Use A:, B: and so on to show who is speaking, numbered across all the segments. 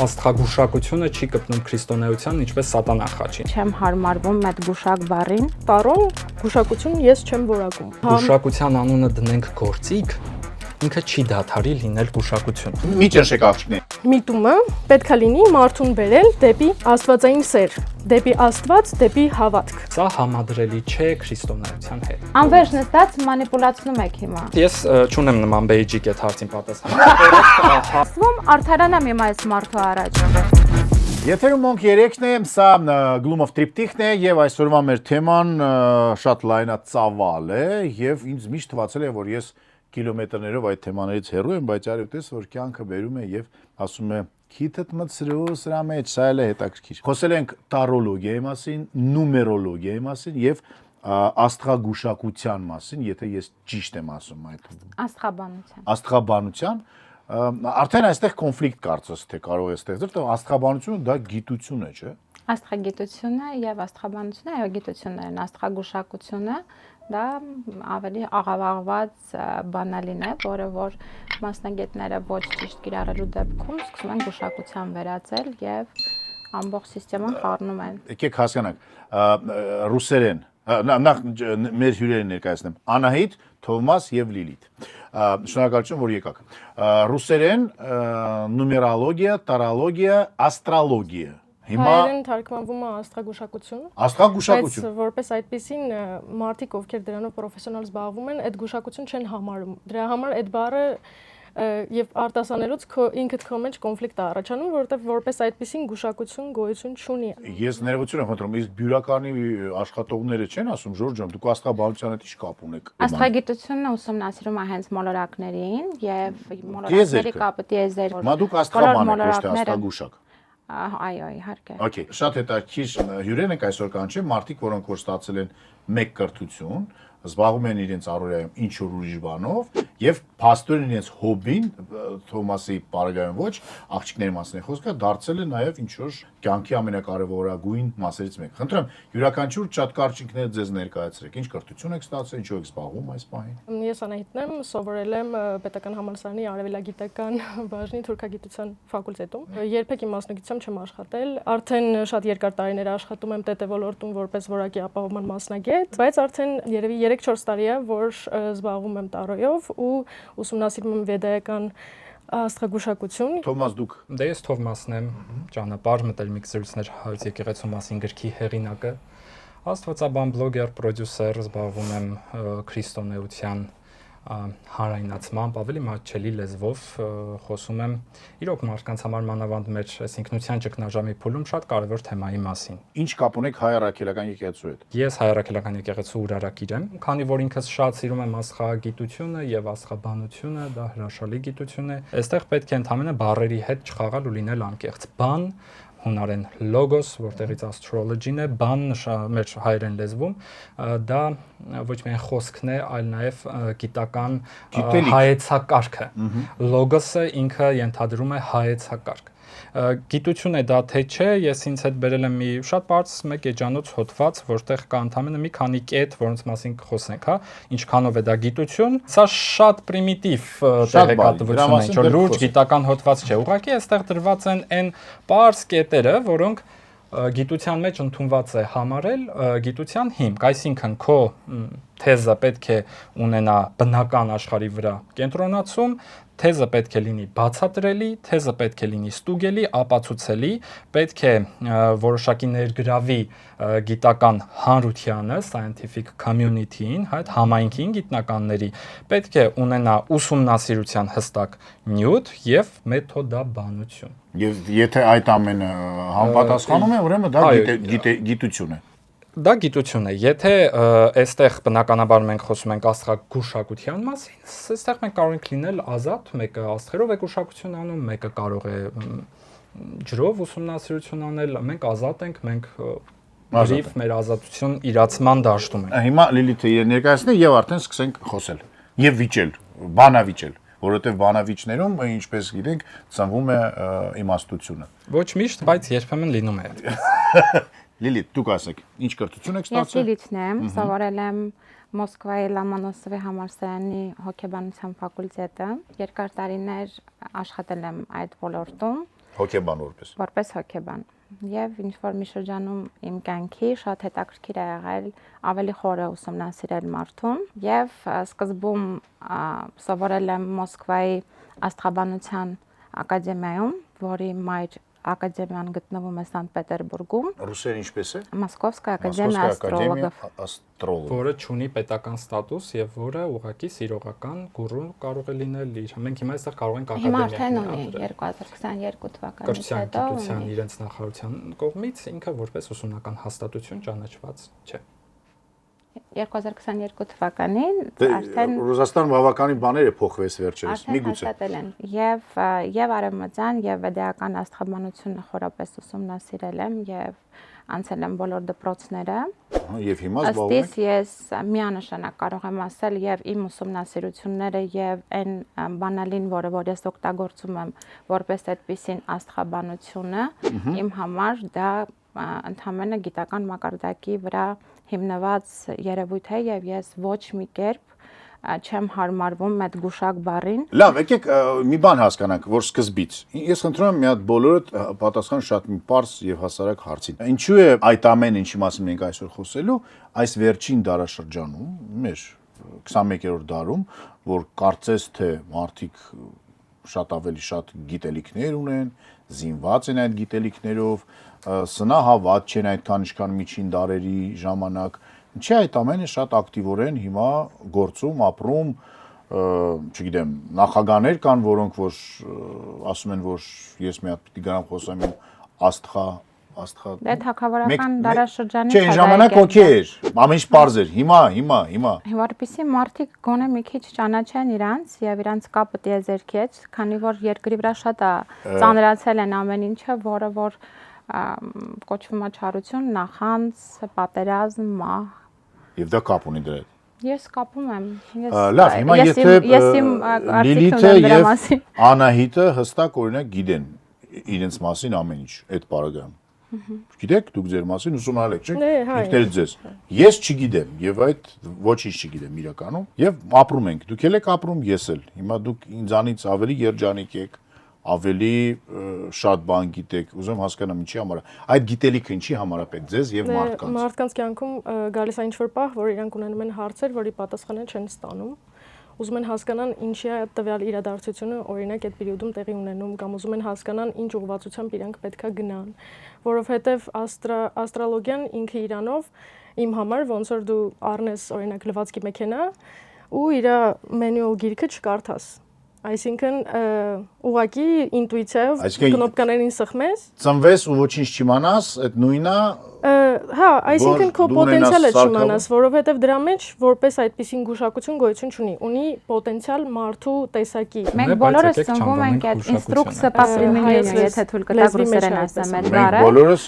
A: աստղագուշակությունը չի կպնում քրիստոնեության ինչպես սատանա խաչին։
B: Չեմ հարմարվում այդ գուշակ բառին։
C: Տարոն գուշակություն ես չեմ որակում։
A: Գուշակության անունը դնենք գործիք, ինքը չի դադարի լինել գուշակություն։
D: Մի ճնշեք աղջիկներ։
C: Միտումը պետք է լինի մարդուն բերել դեպի աստվածային սեր, դեպի Աստված, դեպի հավատք։
A: Սա համադրելի չէ քրիստոնեության հետ։
B: Անվերջ նստած մանիպուլացնում եք հիմա։
A: Ես չունեմ նման բեյջիկ այդ հարցին պատասխան։
B: Ասում արդարանամ իմ այս մարդու առաջ։
D: Եթերում Monk 3-ն է, սա Gloom of Triptych-ն է եւ այսօրվա մեր թեման շատ լայնածավալ է եւ ինձ միշտ թվացել է որ ես կիլոմետրներով այդ թեմաներից հեռու եմ, բայց արի ուտես որ կյանքը բերում է եւ ասում է քիթդ մցրու սրա մեջ սա էլ է հետաքրքիր։ Խոսել ենք տարոլոգիայի մասին, նումերոլոգիայի մասին եւ աստղագուշակության մասին, եթե ես ճիշտ եմ ասում այդ
B: Աստղաբանության։
D: Աստղաբանության արդեն այստեղ կոնֆլիկտ կարծես թե կարող է ստեղծել, թե աստղաբանությունը դա գիտություն է, չէ՞։
B: Աստղագիտությունը եւ աստղաբանությունը այո գիտություններն են, աստղագուշակությունը դա ավելի աղավաղված բանալին է, որը որ մասնագետները ոչ ճիշտ կիրառելու դեպքում սկսում են գուշակության վերածել եւ ամբողջ համակարգը խառնում են։
D: Եկեք հասկանանք, ռուսերեն, նախ մեր հյուրերին ներկայացնեմ, Անահիտ, Թովմաս եւ Լիլիթ։ Շնորհակալություն, որ եկաք։ Ռուսերեն, նումերոլոգիա, տարոլոգիա, աստրոլոգիա։ Հիմա
C: հայերեն թարգմանվում է աստղագուշակություն։
D: Աստղագուշակություն։
C: Բայց որպես այդպեսին մարդիկ, ովքեր դրանով պրոֆեսիոնալ զբաղվում են, այդ գուշակություն չեն համարում։ Դրա համար այդ բառը եւ արտասանելուց ինքդ քո մեջ կոնֆլիկտ է առաջանում, որովհետեւ որպես այդպեսին գուշակություն գոյություն չունի։
D: Ես ներողություն եմ խնդրում, իսկ բյուրականի աշխատողները չեն ասում, Ժորժ ջան, դուք աստղաբանության հետ ի՞նչ կապ ունեք։
B: Աստղագիտությունը ուսումնասիրում է հենց մոլորակներին եւ մոլորակների կապը տիեզեր։
D: Մա դուք աստղաբան եք, ոչ թե աստղագուշակ։
B: Այո, իհարկե։
D: Okay, շատ հետաքրքիր հյուրեր ենք այսօր կանչի, մարդիկ, որոնք որ ստացել են մեկ կրթություն, զբաղվում են իրենց առօրյայում ինչ որ ուրիշ բանով եւ փաստորեն իրենց հոբին Թոմասի բարեկայում ոչ աղջիկների մասին է խոսքը դարձել է նաեւ ինչ որ կյանքի ամենակարևորագույն մասերից մեկը։ Խնդրեմ, յուրաքանչյուր շատ կարճ ինքներ ձեզ ներկայացրեք։ Ինչ կրթություն եք ստացել, ինչու եք զբաղվում այս պահին։
C: Ես Անահիտն եմ, սովորել եմ Պետական համալսարանի արևելագիտական բաժնի թուրքագիտության ֆակուլտետում։ Երբեք իմ մասնագիտությամբ չեմ աշխատել, արդեն շատ երկար տարիներ աշխատում եմ ՏՏ ոլորտում որպես որակի ապահովման մասնագետ, բայց արդեն երևի 3-4 տարի է, որ զբաղվում եմ տարոյով ու ուսումնասիրում եմ վեդայական աստղագուշակություն։
D: Թոմաս դուք։
A: Դե ես Թովմասն եմ, ճանապարհ մտերմիկ զրույցներ հայոց եկեղեցու մասին գրքի հեղինակը, աստվածաբան, բլոգեր, պրոդյուսեր, զբաղվում եմ քրիստոնեության հանրայնացմամբ, ավելի մատչելի լեզվով խոսում եմ իրոք մարդկանց համար մանավանդ մեր այս ինքնության ճգնաժամի փուլում շատ կարևոր թեմայի մասին։
D: Ինչ կապ ունեք հայ առաքելական եկեղեցու հետ։
A: Ես հայ առաքելական եկեղեցու ուրարակիր եմ, քանի որ ինքս շատ սիրում եմ աստղագիտությունը եւ աստղաբանությունը, դա հրաշալի գիտություն է։ Այստեղ պետք է ընդհանրապես բառերի հետ չխաղալ ու լինել անկեղծ։ Բան հունարեն logos, որտեղից astrology-ն է, բան մեր հայերեն լեզվում, դա ոչ միայն խոսքն է, այլ նաև գիտական հայեցակարգը։ Logos-ը ինքը ենթադրում է հայեցակարգ։ Գիտություն է դա թե չէ, ես ինձ հետ բերել եմ մի շատ բարձ մեկ էջանոց հոդված, որտեղ կա ընդհանրապես մի քանի կետ, որոնց մասին կխոսենք, հա, ինչքանով է դա գիտություն։ Սա շատ պրիմիտիվ տեղեկատվություն է, ինչ որ լուրջ գիտական հոդված չէ։ Ուղղակի այստեղ դրված են այն բարձ կետերը, որոնք գիտության մեջ ընդունված է համարել գիտության հիմք, այսինքն քո թեզը պետք է ունենա բնական աշխարհի վրա կենտրոնացում, թեզը պետք է լինի բացատրելի, թեզը պետք է լինի ստուգելի, ապացուցելի, պետք է որոշակի ներգրավի գիտական հանրությանը, scientific community-ին, այդ համայնքին գիտնականների, պետք է ունենա ուսումնասիրության հստակ նյութ եւ մեթոդաբանություն։
D: Եվ եթե այդ ամենը համապատասխանում է, ուրեմն դա գիտություն է։
A: Դա գիտություն է։ Եթե այստեղ բնականաբար մենք խոսում ենք աստղագուշակության մասին, այստեղ մենք կարող ենք լինել ազատ, մեկը աստղերով է գուշակություն անում, մեկը կարող է ջրով ուսումնասիրություն անել, մենք ազատ ենք, մենք գրիվ մեր ազատություն իրացման դաշտում ենք։
D: Հիմա Լիլիթը ներկայացնի եւ արդեն սկսենք խոսել եւ վիճել, բանավիճել, որովհետեւ բանավիճներում, ինչպես գիտենք, ծնվում է իմաստությունը։
A: Ոչ միշտ, բայց երբեմն լինում է։
D: Լիլիթ, դուք ասեք, ինչ կրթություն եք ստացել։
B: Ես Լիլիթն եմ, սովորել եմ Մոսկվայի Լոմոնոսովի համալսարանի հոգեբանության ֆակուլտետը։ Երկար տարիներ աշխատել եմ այդ ոլորտում։
D: Հոգեբան որպես։
B: Որպես հոգեբան։ Եվ ինչ որ մի շրջանում իմ կյանքի շատ հետաքրքիր է եղել ավելի խորը ուսումնասիրել մարդուն եւ սկզբում սովորել եմ Մոսկվայի աստղաբանության ակադեմիայում, որի մայր ակադեմիան գտնվում է Սանտ Պետերբուրգում։
D: Ռուսերեն ինչպես է։
B: Մոսկովская академия астрологов,
D: աստրոլոգ։
A: որը ունի պետական ստատուս եւ որը ուղղակի սիրողական գուրու կարող է լինել իր։ Մենք հիմա այստեղ կարող ենք
B: հիմա արդեն
A: ակադեմիա
B: ունի 2022 թվականից
A: կրթության
B: հետո
A: գիտության
B: ունի։
A: իրենց նախարարության կողմից ինքը որպես ուսումնական հաստատություն ճանաչված չէ։
B: 2022 թվականին արդեն
D: Ռուսաստան բավականին բաներ է փոխվեց վերջերս։
B: արդեն
D: Միգուցե։
B: հաստատել են եւ արևմտյան եւ վեդեական աստղաբանությունը խորապես ուսումնասիրել եմ եւ անցել եմ բոլոր դպրոցները։
D: Եվ հիմա
B: Ըստ
D: զբաղվում
B: իս ես միանշանակ կարող եմ ասել եւ իմ ուսումնասիրությունները եւ այն բանալին, որ ես օգտագործում եմ որպես այդպիսին աստղաբանությունը, իմ համար դա ընդհանրապես գիտական մակարդակի վրա հիմնված երևույթ է եւ ես ոչ մի կերպ չեմ հարմարվում այդ գուշակ բառին։
D: Լավ, եկեք մի բան հասկանանք, որ սկզբից։ Ես խնդրում եմ մի հատ բոլորդ պատասխան շատ մի պարզ եւ հասարակ հարցին։ Ինչու է այդ ամեն ինչի մասին մենք այսօր խոսելու, այս վերջին դարաշրջանում, մեր 21-րդ դարում, որ կարծես թե մարդիկ շատ ավելի շատ գիտելիքներ ունեն, զինված են այդ գիտելիքներով, սնահավատ չեն այդքան ինչքան միջին դարերի ժամանակ։ Ինչի այդ ամենը շատ ակտիվորեն հիմա գործում, ապրում, չգիտեմ, նախագաներ կան, որոնք որ ասում են, որ ես մի հատ պիտի գնամ խոսեմ աստղա
B: Դե թակավորական դարաշրջանից
D: չէ, ժամանակ օքեյ էր, ամեն ինչ պարզ էր, հիմա
B: Որպեսզի մարդիկ գոնե մի քիչ ճանաչեն իրանց եւ իրանց կապը տիեզերքից, քանի որ երկրի վրա շատ է ծանրացել են ամեն ինչը, որը որ կոչվում է չարություն, նախանց, պատերազմ, մահ։
D: Եվ դա կապ ունի դրա հետ։
B: Ես կապում եմ։
D: Լավ, հիմա եթե Լիլիթը եւ Անահիտը հստակ օրինակ գիտեն իրենց մասին ամեն ինչ այդ պարագայում։ Գիտեք, դուք ձեր մասին ուսումնարել եք, չէ՞։ Ինքներդ ձեզ։ Ես չգիտեմ եւ այդ ոչինչ չգիտեմ իրականում եւ ապրում ենք։ Դուք եք ապրում, ես էլ։ Հիմա դուք ինձանից ավելի երջանիկ եք, ավելի շատ բան գիտեք, ուզում հասկանամ ինչի համար։ Այդ գիտելիքը ինչի համար է պետք ձեզ եւ մարդկանց։
C: Մարդկանց կյանքում գալիս է ինչ-որ պահ, որ իրանք ունենում են հարցեր, որի պատասխանը չեն ստանում։ Ուզում են հասկանան ինչի է տվյալ իրադարձությունը օրինակ այդ պերիոդում տեղի ունենում կամ ուզում են հասկանան ինչ ուղղվածությամբ իրանք պետքա գնան, որովհետև աստրոլոգիան ինքը իրանով իմ համար ոնց որ դու առնես օրինակ լվացքի մեքենա ու իր մենյուալ գիրքը չկարդաս, այսինքն ուղղակի ինտուիցիայով կնոպկաներին սխմես,
D: ծնվես ու ոչինչ չիմանաս, այդ նույնն է։
C: Հա, այսինքն քո պոտենցիալը չիմանաս, որովհետև դրա մեջ որպես այդպիսին գուշակություն գոյություն չունի, ունի պոտենցիալ մարդու տեսակի։
B: Մենք բոլորս ծնվում ենք այդ ինստրուկցիա по применению, եթե թույլ կտաք ռուսերեն ասեմ այդ բառը։
D: Մենք բոլորս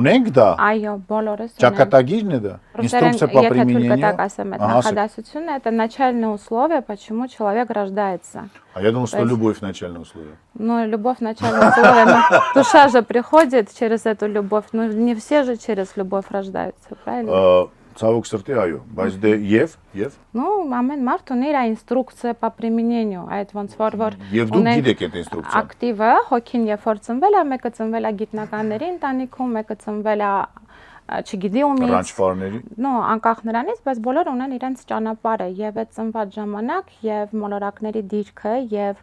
D: ունենք դա։
B: Այո, բոլորս ունենք։
D: Ճակատագիրն է դա։ Инструкция по применению.
B: Եթե թույլ կտաք ասեմ այդ նախադասությունը, это начальное условие, почему человек рождается.
D: А я думал, что любовь начальное условие.
B: Ну, любовь начальное условие, но душа же приходит через эту любовь, но не все же через любовь рождаются, правильно?
D: Ցավոք սրտի այո, բայց դե եւ
B: Ну, ամեն մարդ ունի իր ինստրուկցիա по применению, այդ ոնց որ
D: Եվ դուք գիտեք այդ ինստրուկցիան։
B: Ակտիվը, հոգին երբ որ ծնվել է, մեկը ծնվել է գիտնականների ընտանիքում, մեկը ծնվել է չգիտի ումից։
D: Ռանչվարների։
B: No, անկախ նրանից, բայց բոլորը ունեն իրենց ճանապարհը եւ այդ ծնված ժամանակ եւ մոլորակների դիրքը եւ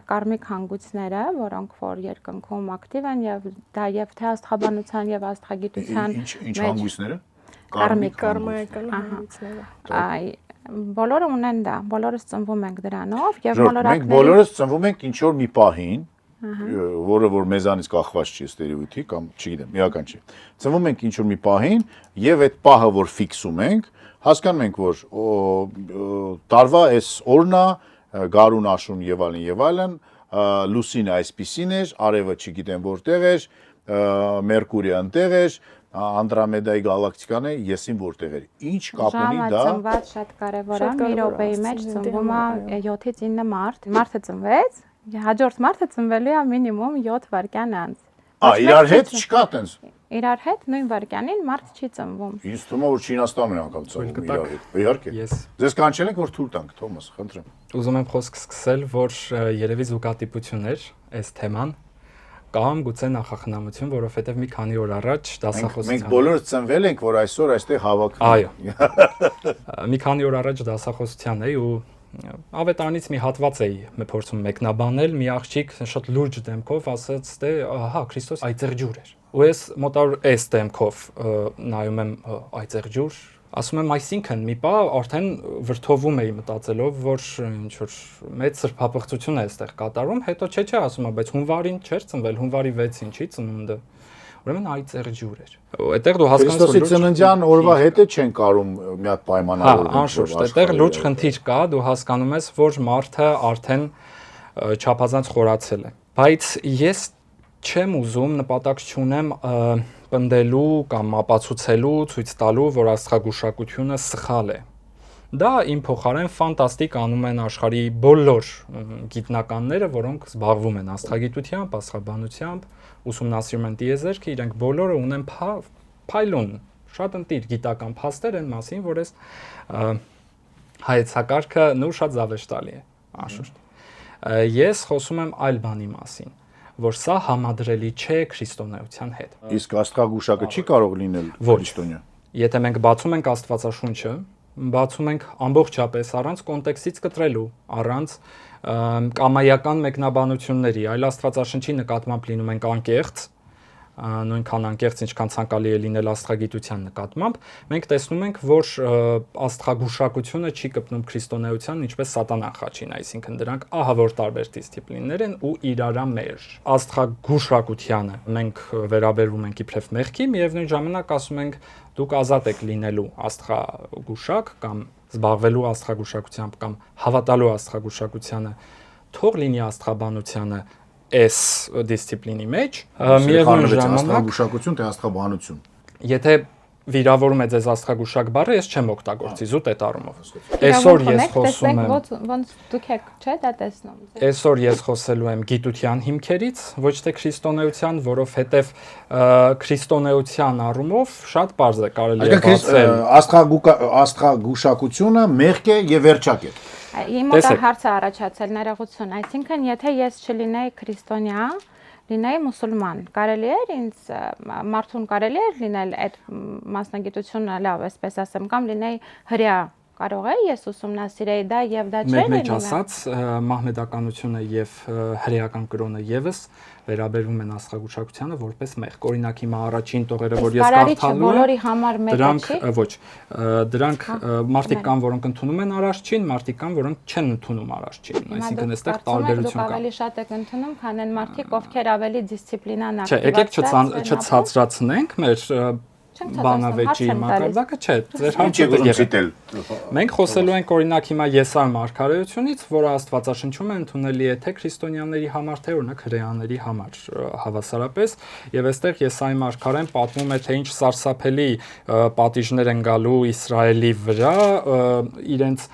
B: կարմիկ հանգույցները, որոնք որ երկնքում ակտիվ են եւ դա եւ թե աստղաբանության եւ աստղագիտության
D: Ինչ հանգույցները։
C: Կարմայական հանգույցները։
B: Այ բոլորը ունեն դա, բոլորս ծնվում ենք դրանով եւ
D: մոլորակների։ Մենք բոլորս ծնվում ենք ինչ որ մի պահին, որը որ մեզանից կախված չի ստերեոտիպ կամ չգիտեմ, միական չի։ Ծնվում ենք ինչ որ մի պահին եւ այդ պահը որ ֆիքսում ենք, հասկանում ենք որ տարվա այս օրն է, գարուն աշուն եւ այլն, լուսինը այսպիսին էր, արևը չգիտեմ որտեղ էր, Մերկուրիը այնտեղ էր, Անդրոմեդայի գալակտիկան է, եսին որտեղ էր։ Ինչ կապ ունի դա։
B: Ծնված շատ կարեւոր է, մի րոպեի մեջ ծնվում է 7-ից 9 մարդ։ Մարդը ծնվեց, հաջորդ մարդը ծնվելու է մինիմում 7 վայրկյան անց։
D: Իրար հետ չկա տենց։
B: Իրար հետ նույն վայրկյանին մարդ չի ծնվում։
D: Ինձ թվում է որ Չինաստանն է անգամ ծնվում իրար հետ։ Իհարկե։ Ձեզ կանչել ենք որ թույլ տանք, Թոմաս, խնդրեմ։
A: Ուզում եմ խոսք սկսել, որ երևի զուգատիպություններ այս թեման, կամ գուցե նախախնամություն, որովհետև մի քանի օր առաջ
D: Մենք
A: դասախոսության
D: բոլորս ծնվել ենք, որ այսօր այստեղ հավաքվում
A: Այո։ Մի քանի օր առաջ դասախոսության էի ու ավետարանից մի հատված էի փորձում մեկնաբանել, մի աղջիկ շատ լուրջ դեմքով ասաց, թե ահա Քրիստոս այծեղջուր էր։ Ու ես մոտավոր այս դեմքով նայում եմ այծեղջուր, ասում եմ, այսինքն մի պահ արդեն վրթովում էի մտածելով, որ ինչ որ մեծ սրբապղծություն է այստեղ կատարում, հետո չէ, ասում եմ, բայց հունվարին չէր ծնվել, հունվարի 6-ին չի ծնունդը։ Ուրեմն այծեղջուր էր։ Այդտեղ դու հասկանաս, որ
D: Քրիստոսի ծննդյան օրվա հետ է չեն կարում մի հատ պայմանավորել։
A: Անշուշտ, այդտեղ լուրջ խնդիր կա, դու հասկանում ես, որ մարդը արդեն չափազանց խորացել է։ Բայց ես չեմ ուզում, նպատակ չունեմ պնդելու կամ ապացուցելու, ցույց տալու, որ աստղագուշակությունը սխալ է։ Դա իմ փոխարեն ֆանտաստիկ անում են աշխարհի բոլոր գիտնականները, որոնք զբաղվում են աստղագիտությամբ, աստղաբանությամբ, ուսումնասիրում են տիեզերքը, իրենք բոլորը ունեն փայլուն, շատ ընտիր գիտական փաստեր են մասին, որ այս հայեցակարգը նույն շատ զավեշտալի է, անշուշտ։ Ես խոսում եմ այլ բանի մասին, որ սա համադրելի չէ քրիստոնեության հետ։
D: Իսկ աստղագուշակը չի կարող լինել քրիստոնյա։
A: Եթե մենք բացում ենք Աստվածաշունչը, բացում ենք ամբողջապես առանց կոնտեքստից կտրելու, առանց կամայական մեկնաբանությունների, այլ Աստվածաշնչի նկատմամբ լինում ենք անկեղծ, նույնքան անկեղծ, ինչքան ցանկալի է լինել աստղագիտության նկատմամբ, մենք տեսնում ենք, որ աստղագուշակությունը չի կպնում քրիստոնեության, ինչպես սատանան խաչին, այսինքն դրանք ահավոր տարբեր դիսցիպլիններ են ու իրարամերժ։ Աստղագուշակությանը մենք վերաբերվում ենք իբրև մեղքի, միևնույն ժամանակ ասում ենք դուք ազատ եք լինելու աստղագուշակ կամ զբաղվելու աստղագուշակությամբ կամ հավատալու աստղագուշակությանը, թող լինի աստղաբանությանը այս դիսցիպլինի մեջ, միևնույն ժամանակ
D: աստղագուշակություն թե աստղաբանություն։
A: Եթե վիրավորում է ձեզ աստղագուշակ բառը, ես չեմ օգտագործի զուտ այդ առումով։ Այսօր ես խոսում եմ
B: ոնց դուք եք, չէ՞, դա տեսնում։
A: Այսօր ես խոսելու եմ գիտության հիմքերից, ոչ թե քրիստոնեության, որովհետև քրիստոնեության առումով շատ པարզ է կարելի է բացել
D: աստղագուշակությունը մեղք է եւ վերջակ է։
B: Իմ մոտ հարցը առաջացել ներողություն, այսինքն եթե ես չլինեի քրիստոնյա, լինեի մուսուլման, կարելի էր ինձ մարդուն կարելի էր լինել այդ մասնագիտությունը լավ, այսպես ասեմ, կամ լինեի հրեա, կարող է ես ուսումնասիրեի դա եւ դա չէ։
A: Մեկ ասած, մահմեդականությունը եւ հրեական կրոնը եւս վերաբերվում են աստղագուշակությանը որպես մեղք։ Օրինակ հիմա առաջին տողերը, որ ես կարդալու եմ,
B: բոլորի համար մեկը չի։
A: Ոչ, դրանք մարդիկ կան, որոնք ընդունում են առաջին, մարդիկ կան, որոնք չեն ընդունում առաջին, այսինքն այստեղ տարբերություն կա։
B: Դուք ավելի շատ եք ընդունում, քան այն մարդիկ, ովքեր ավելի դիսցիպլինան
A: ակտիվացած։ Չէ, եկեք չցածրացնենք մեր բանավեճի մակարդակը, չէ, ձեր հարցը
D: ցիտել։
A: Մենք խոսելու ենք օրինակ հիմա Եսայ մարգարեությունից, որը Աստվածաշնչում է ընդունելի է թե քրիստոնյաների համար, թե օրինակ հրեաների համար հավասարապես, եւ այստեղ Եսայ մարգարեն պատմում է, թե ինչ սարսափելի պատիժներ են գալու Իսրայելի վրա, իրենց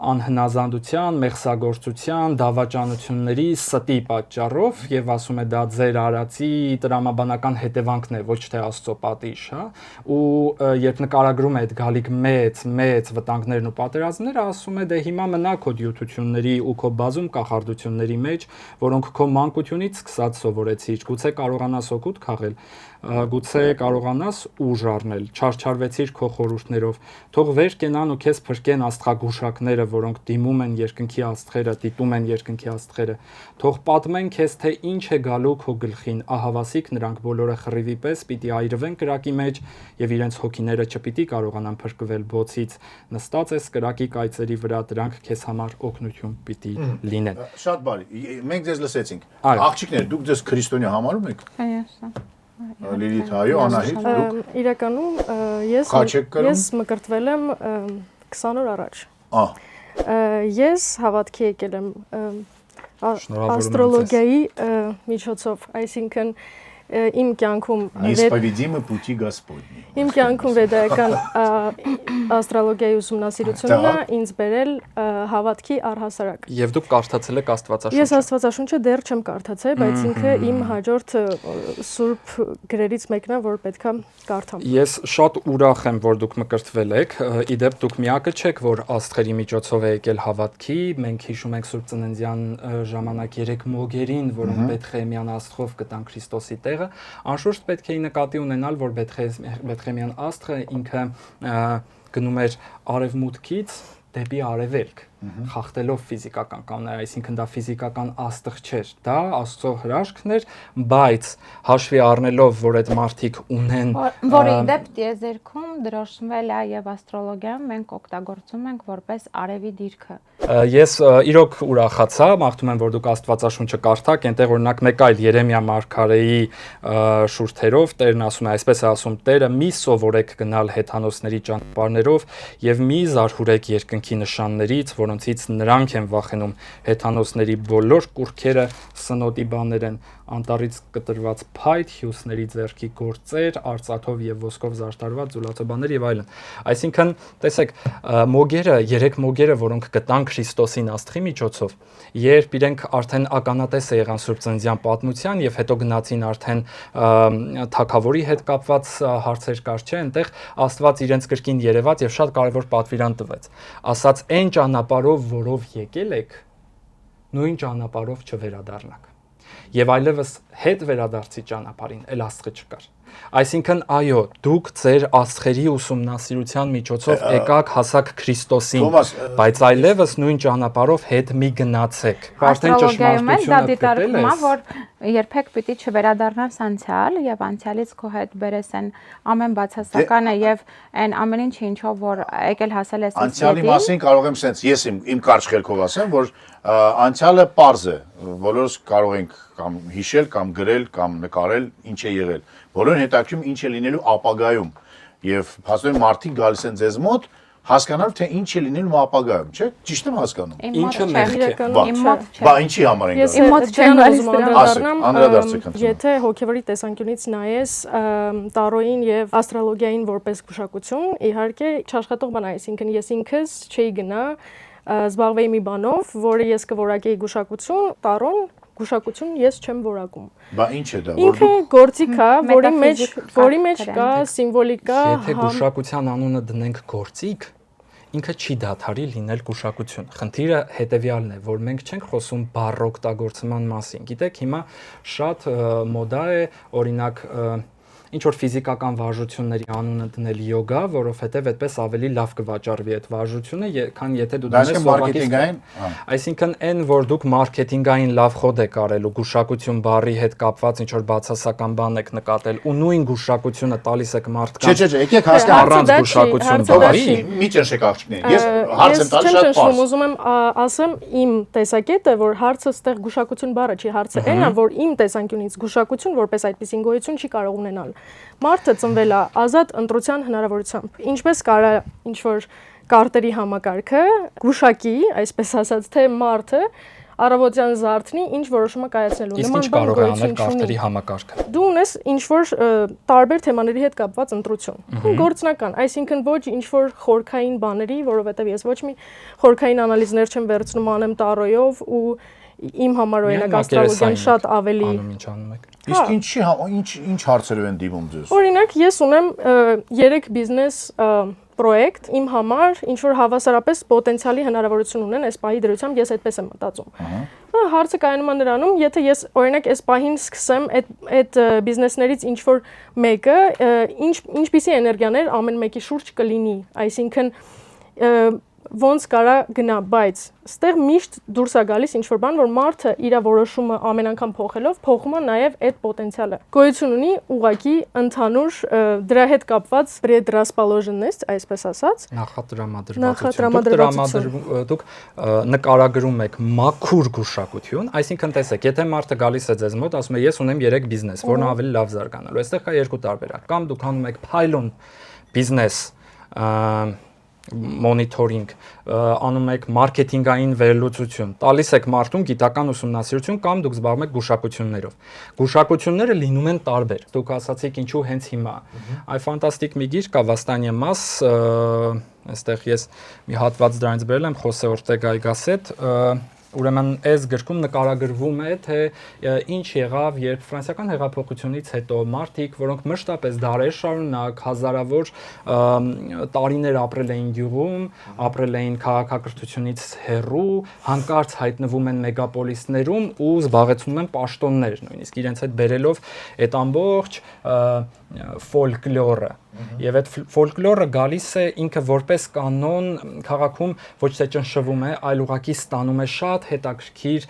A: անհնազանդության, մեղսագործության, դավաճանությունների ստի պատճառով եւ ասում է դա ձեր արածի տրամաբանական հետևանքն է, ոչ թե Աստծո պատիժ, հա, ու երբ նկարագրում է այդ գալիք մեծ վտանգներն ու պատերազմները, ասում է դե հիմա մնա քո դյութությունների ու քո բազում կախարդությունների մեջ, որոնք քո մանկությունից սկսած սովորեցիր, գուցե կարողանաս օգուտ քաղել, գուցե կարողանաս ուժ առնել, չարչարվեցիր քո խորհուրդներով, թող վեր կենան ու քեզ փրկեն աստղագուշակները, որոնք դիմում են երկնքի աստղերը, դիտում են երկնքի աստղերը, թող պատմեն քեզ, թե ինչ է գալու քո գլխին, ահավասիկ նրանք բոլորը խռիվի պես պիտի այրվեն կրակի մեջ եւ իրենց հոգիները չպիտի կարողանան փրկվել բոցից, նստած ես կրակի կայծերի վրա, դրանք քեզ համար օգնություն պիտի լինեն։
D: Շատ բարի, մենք ձեզ լսեցինք։ Աղջիկներ, դուք ձեզ քրիստոնյա համարում եք։ Լիլիթ, այո, Անահիտ, դուք
C: իրականում ես մկրտվել եմ 20 օր առաջ։ Ես հավատքի եկել եմ աստրոլոգիայի միջոցով, այսինքն իմ կյանքում
D: Неисповедимы пути Господни։
C: Իմ կյանքում վեդայական աստրոլոգիայի ուսումնասիրությունը ինձ բերել հավատքի առհասարակ։
A: Եվ դուք կարդացել եք Աստվածաշունչը։
C: Ես Աստվածաշունչը դեռ չեմ կարդացել, բայց ինքը իմ հաջորդ սուրբ գրերից մեկն է, որ պետքա կարդամ։
A: Ես շատ ուրախ եմ, որ դուք մկրտվել եք։ Իդեպ դուք միակը չեք, որ աստղերի միջոցով է եկել հավատքի։ Մենք հիշում ենք Սուրբ Ծննդյան ժամանակ 3 մոգերին, որոնք Բեթխեհեմյան աստղով գտան Քրիստոսի տեղը։ Անշուշտ պետք է նկատի ունենալ, որ Բեթխեհեմյան աստղը ինքը գնում էր արևմուտքից դեպի արևելք, խախտելով ֆիզիկական կանոնները, այսինքն դա ֆիզիկական աստղ չէր, դա Աստծո հրաշքն էր, բայց հաշվի առնելով, որ այդ մարդիկ ունեն
B: որի դեպ տիեզերքում դրոշմվել է եւ աստրոլոգիայում մենք օգտագործում ենք որպես արևի դիրքը։
A: Ես իրոք ուրախացա, մաղթում եմ, որ դուք Աստվածաշունչը կարդաք, այնտեղ օրինակ մեկ այլ Երեմիա մարգարեի շուրթերով Տերն ասում է, այսպես է ասում Տերը՝ մի սովորեք գնալ հեթանոսների ճանապարհներով եւ մի զարհուրեք երկնքի նշաններից, որոնցից նրանք են վախենում, հեթանոսների բոլոր կուռքերը սնոտի բաներ են, անտառից կտրված փայտ, հյուսների ձեռքի գործեր, արծաթով եւ ոսկով զարդարված զուլացոբաներ եւ այլն։ Այսինքն, տեսեք, մոգերը, 3 մոգերը, որոնք գտան Քրիստոսին աստղի միջոցով, երբ իրենք արդեն ականատես եղան Սուրբ Ծննդյան պատմության եւ հետո գնացին արդեն թագավորի հետ կապված հարցեր կար, չէ, այնտեղ Աստված իրենց կրկին երևաց եւ շատ կարեւոր պատվիրան տվեց։ Ասաց, այն ճանապարհով, որով եկել եք, նույն ճանապարհով չվերադառնաք։ Եվ այլևս հետ վերադարձի ճանապարհին էլ աստղը չկար։ Այսինքն, այո, դուք ձեր աստղերի ուսումնասիրության միջոցով եկաք հասակ Քրիստոսին, բայց այլևս նույն ճանապարհով հետ մի գնացեք։ Արդեն ճշմարտությունը
B: դա դիտարկում է, որ երբեք պիտի չվերադառնաս անցյալ եւ անցյալից քո հետ բերես այն ամեն բացասականը եւ այն ամեն ինչը ինչով որ եկել հասել ես
D: Անցյալի մասին կարող եմ sense ես իմ կարճ խելքով ասեմ, որ անցյալը պարզ է, բոլորս կարող ենք կամ հիշել, կամ գրել, կամ նկարել, ինչ է եղել։ Բոլորին հետաքրքրում ինչ է լինելու ապագայում եւ փաստորեն մարդիկ գալիս են ձեզ մոտ հասկանալ թե ինչ է լինելու ապագայում, չէ՞։ Ճիշտ եմ հասկանում։
A: Ինչը մեղք է։
B: Իմ մոտ չէ։
D: Բա ինչի համար են գալիս։
B: Իմ մոտ չեմ
C: անդրադառնամ, եթե հոգեվորի տեսանկյունից նայես տարոյին եւ աստրոլոգիային որպես գուշակություն, իհարկե չաշխատող բան է, այսինքն ես ինքս չէի գնա զբաղվեի մի բանով, որը ես կորակեի գուշակություն, տարոն գուշակություն ես չեմ որակում։
D: Բա ինչ է դա,
C: ինքը գործիք է, որի մեջ կա սիմվոլիկա։
A: Եթե գուշակության անունը դնենք գործիք, ինքը չի դադարի լինել գուշակություն։ Խնդիրը հետեւյալն է, որ մենք չենք խոսում բառ օգտագործման մասին։ Գիտեք, հիմա շատ մոդա է, օրինակ ինչ որ ֆիզիկական վարժությունների անունը դնել յոգա, որովհետև այդպես ավելի լավ կվաճառվի այդ վարժությունը, քան եթե դու դնես
D: մարքեթինգային,
A: այսինքն այն, որ դուք մարքեթինգային լավ խոդ եք արել ու գուշակություն բառի հետ կապված ինչ որ բացասական բան եք նկատել ու նույն գուշակությունը տալիս եք մարդկանց։
D: Չէ, եկեք հասկանալ
A: առանց գուշակություն բառի։
D: Մի ճնշեք աղջիկներին։ Ես հարց եմ տալիս շատ պարզ։
C: Ուզում եմ ասեմ իմ տեսակետը, որ հարցը ստեղ գուշակություն բառը չի, հարցը այն է, որ իմ տեսանկյունից գուշակություն որպես այդպիսին գոյություն չի կարող ունենալ։ Մարդը ծնվել է ազատ ընտրության հնարավորությամբ։ Ինչպես կարա ինչ որ կարտերի համակարգը գուշակի, այսպես ասած, թե մարդը առավոտյան զարթնի ինչ որոշումը կայացնելու։
A: Իսկ ինչ կարող է անել կարտերի համակարգը։
C: Դու ունես ինչ որ տարբեր թեմաների հետ կապված ընտրություն։ Գործնական, այսինքն ոչ ինչ որ խորքային բաների, որովհետև ես ոչ մի խորքային անալիզներ չեմ վերցնում անեմ տարոյով ու իմ համար օրինակ աստրոլոգիան շատ ավելի
A: ինչ անում եք։
D: Իսկ ինչ հարցերով են դիմում ձեզ։
C: Օրինակ ես ունեմ 3 բիզնես պրոյեկտ իմ համար ինչ որ հավասարապես պոտենցիալի հնարավորություն ունեն այս պահի դրությամբ ես այդպես եմ մտածում։ Հարցը կայանում է նրանում, եթե ես օրինակ այս պահին սկսեմ այդ բիզնեսներից ինչ որ մեկը ինչպիսի էներգիաներ ամեն մեկի շուրջ կլինի, այսինքն ոնց կարա գնա, բայց ստեղ միշտ դուրս է գալիս ինչ որ բան, որ մարդը իր որոշումը ամեն անգամ փոխելով փոխում է նաև այդ պոտենցիալը։ Գոյություն ունի ուղակի ընդհանուր դրա հետ կապված предрасположенность, այսպես ասած,
A: նախատրամադրվածություն։ Դուք նկարագրում եք մաքուր գուշակություն, այսինքն տեսեք, եթե մարդը գալիս է ձեզ մոտ, ասում է ես ունեմ 3 բիզնես, որն ավելի լավ զարգանալու։ Այստեղ կա երկու տարբերակ։ Կամ դուք անում եք փայլուն բիզնես մոնիթորինգ, անում եք մարքեթինգային վերլուծություն, տալիս եք մարդուն գիտական ուսումնասիրություն կամ դուք զբաղվում եք գուշակություններով։ Գուշակությունները լինում են տարբեր։ Դուք ասացիք ինչու հենց հիմա։ Այ ֆանտաստիկ մի գիրք կա Վաստանյա Մաս, այստեղ ես մի հատված դրանից բերել եմ Խոսե Օրտեգայի Գասետ, ուրեմն այս գրքում նկարագրվում է, թե ինչ եղավ, երբ ֆրանսիական հեղափոխությունից հետո մարդիկ, որոնք մշտապես դարեր շարունակ հազարավոր տարիներ ապրել էին գյուղում, ապրել էին քաղաքակրթությունից հեռու, հանկարծ հայտնվում են մեգապոլիսներում ու զբաղեցնում են պաշտոններ, նույնիսկ իրենց հետ բերելով այդ ամբողջ ֆոլկլորը։ Եվ այդ ֆոլկլորը գալիս է ինքը որպես կանոն քաղաքում ոչ թե ճնշվում է, այլ ուղղակի ստանում է շատ հետաքրքիր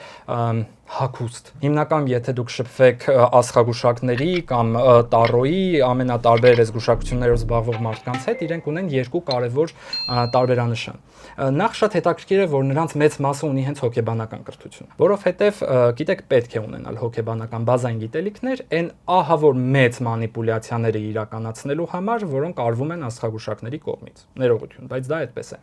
A: հագուստ։ Հիմնական եթե դուք շփվեք աստղագուշակների կամ տարոյի ամենատարբեր այս գուշակություններով զբաղվող մարդկանց հետ, իրենք ունեն երկու կարևոր տարբերանշան։ Նախ շատ հետաքրքիր է, որ նրանց մեծ մասը ունի հենց հոգեբանական կրթություն, որովհետև գիտեք պետք է ունենալ հոգեբանական բազային գիտելիքներ, այն ահա որ մեծ մանիպուլյացիաները իրականացնելու համար, որոնք արվում են աստղագուշակների կողմից։ Ներողություն, բայց դա այդպես է։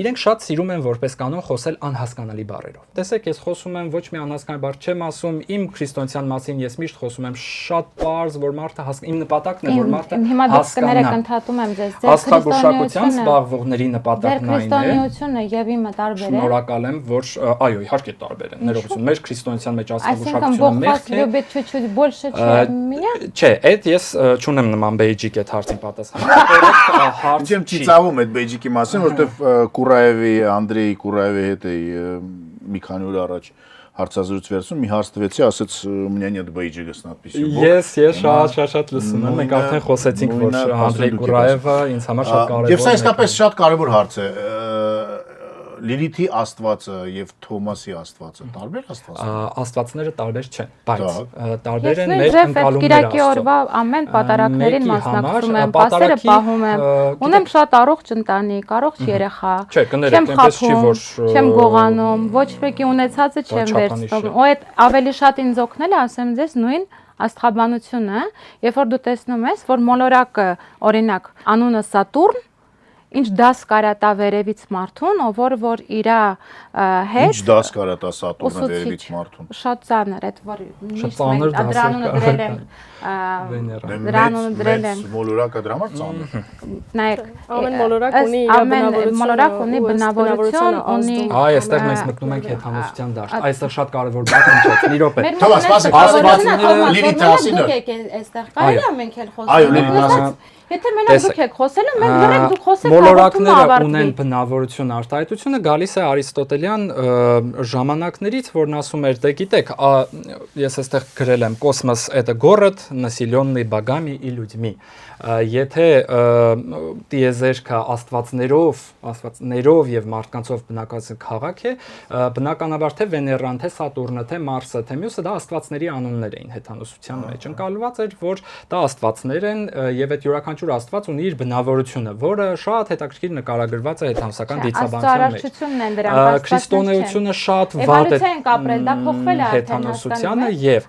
A: Իրենք շատ սիրում են որպես կանոն խոսել անհասկանալի բառերով։ Տեսեք, ես խոսում եմ ոչ մի անհասկանալի բառ չեմ ասում, իմ քրիստոնեության մասին ես միշտ խոսում եմ շատ պարզ, որ մարդը իմ նպատակն է, որ մարդը
B: հիմա դուք կներեք ընդհատում եմ ձեզ, ձեր
A: աստղագուշակության զբաղվողների նպատակն այն է։
B: Քրիստոնեությունը եւ իմը տարբեր է։
A: Շնորհակալ եմ, որ այո, իհարկե տարբեր են։ Ներողություն, մեր քրիստոնեության մեջ
B: Այսինքն
A: աստղագուշակությունը մեկ է։
B: любит чуть-чуть больше, чем меня։
A: Չէ, այդ ես չունեմ նման բեյջիկ այդ հարցին պատասխան։
D: Ինչեմ ծիծաղում այդ բեյջիկի մասին, որովհետև Կուրայևի, Անդրեյ Կուրայևի հետ էի մի քանի օր առաջ հարցազրույց վերցնում, մի հարց տվեցի, ասաց у меня нет бейджика с надписью։
A: Ես շատ լսում եմ, մենք արդեն խոսեցինք, որ Անդրեյ Կուրայևը ինձ համար շատ կարևոր է։
D: Եվ սա իսկապես շատ կարևոր հարց է։ Լիլիթի աստվածը եւ Թոմասի աստվածը տարբեր աստվածներ։
A: Աստվածները տարբեր չեն, բայց տարբեր
B: Ես
A: են մեր ընկալումները։
B: Կիրակի օրվա ամեն պատարակներին մասնակցում եմ, պասերը պահում եմ։ Ունեմ շատ առողջ ընտանիք, առողջ երեխա։
A: Չէ, կներեք, այնպես չի, որ
B: չեմ գողանում, ոչ մեկի ունեցածը չեմ վերցնում։ Ու այդ ավելի շատ ինձ օգնել է, ասեմ ձեզ, նույն աստղաբանությունը, երբ որ դու տեսնում ես, որ մոլորակը, օրինակ, անունը Սատուրն, ինչ դաս կարա տա վերևից մարդուն, որ իրա հետ
D: Ինչ դաս կարա տա Սատուրնը վերևից մարդուն։
B: Շատ ծանր, այդ որ
A: ծանր
B: դրանունը դրել եմ դրանունը դրել եմ
D: Մոլորակը դրա համար ծանր։
B: նայեք
C: Ամեն մոլորակ ունի իր բնավորությունը,
B: մոլորակ ունի բնավորություն, ունի
A: այ այստեղ մենք մտնում ենք հեթանոսության դաշտ։ Այստեղ շատ կարևոր բան է, մի րոպե։
D: Թոմաս, սպասեք, Լիլիթ ասին է։
B: Այստեղ կարելի է մենք էլ խոսենք։
D: Այո, Լիլիթ ասին։
B: Եթե մենակ դուք եք խոսել, մենք դրեք դուք խոսեք,
A: մոլորակները ունեն բնավորություն, արտահայտությունը գալիս է Արիստոտելյան ժամանակներից, որն ասում էր, դե գիտեք, ես այստեղ գրել եմ կոսմոս это город, населенный богами и людьми։ Եթե տիեզերքը աստվածներով եւ մարդկանցով բնակված քաղաք է, բնականաբար թե Վեներան, թե Սատուրնը, թե Մարսը, թե մյուսը դա աստվածների անուններ էին հեթանոսության մեջ։ Ընկալված էր, որ դա աստվածներ են եւ այդ յուրաքանչյուր աստված ունի իր բնավորությունը, որը շատ հետաքրքիր նկարագրված է հեթանոսական դիցաբանության մեջ։ Քրիստոնեությունը շատ վատ է
B: ապրել, դա փոխվել է
A: հեթանոսությանը եւ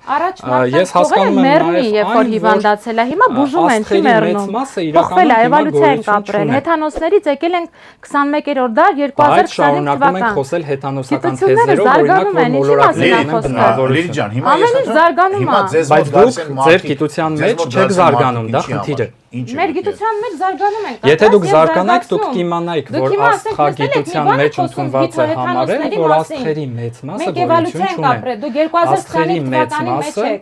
B: ես հասկանում եմ նաեւ երբ որ հիվանդացել է, հիմա բուժում են, չի մեռնում։ Փոխվել է, էվոլյուցիա ենք ապրել։ Հեթանոսներից եկել ենք 21-րդ դար 2025
A: թվական։ Մենք խոսել հեթանոսական թեզերով, օրինակ որ մոլորակներն են բնավորություն։
D: Լիլիթ ջան, հիմա
B: ես զարգանում եմ։
A: Բայց դուք ձեր գիտության մեջ չեք զարգանում, դա խնդիր է։
B: Մեր գիտության մեջ զարգանում ենք։
A: Եթե դուք զարգանաք, դուք կիմանայիք, որ աստղագիտության մեջ ընդունված է համարել, որ աստղերի մեծ մասը
B: էվոլյուցիա ենք ապրել։ Դուք 2025 թվականի մեջ եք։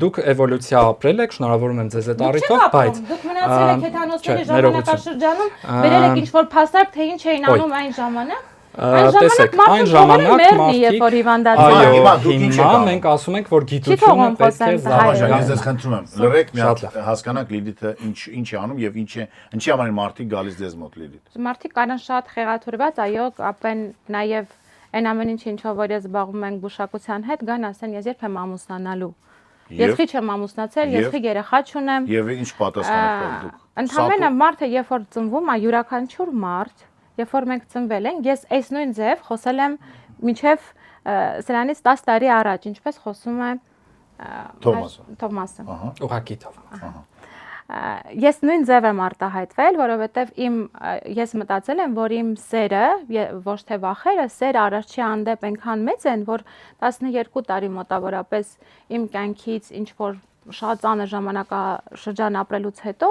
A: Դուք էվոլյուցիա ապրել եք, շնորհավորում եմ ձեզ այդ առիթով, բայց
B: դուք մնացել եք հեթանոսների ժամանակաշրջանում, վերել եք ինչ-որ փաստարկ, թե ինչ էին անում այն ժամանակ։
A: Տեսեք, այն ժամանակ
B: երբ որ
A: այո, հիմա մենք ասում ենք, որ գիտությունը պետք է զարգանա։
D: Ես ձեզ խնդրում եմ, լրեք մի հատ հասկանաք Լիլիթը ինչ է անում եւ ինչի համար են մարդիկ գալիս ձեզ մոտ Լիլիթ։
B: Մարդիկ կարան շատ խեղաթուրված, այո, ապեն նաեւ այն ամեն ինչով որ ես զբաղվում եմ բուժակության հետ, գան ասեն, ես երբ եմ ամուսնանալու։ Ես քիչ եմ ամուսնացել, ես քիչ երեխա չունեմ։
D: Եվ ինչ պատասխան եք տալու դուք։
B: Ընդհանրապես մարդը երբ որ ծնվում է, յուրաքանչյուր մարդ, երբ որ մենք ծնվել ենք, ես այս նույն ձև խոսել եմ մինչև սրանից 10 տարի առաջ, ինչպես խոսում է
D: Թոմասը։
B: Թոմասը։
A: Ուղղակի Թոմասը։
B: Ես նույն ձև եմ արտահայտվել, որովհետև ես մտածել եմ, որ իմ սերը, ոչ թե վախերը, սերը Արարչի հանդեպ այնքան մեծ են, որ 12 տարի մոտավորապես իմ կյանքից ինչ որ շատ ծանր ժամանակաշրջան ապրելուց հետո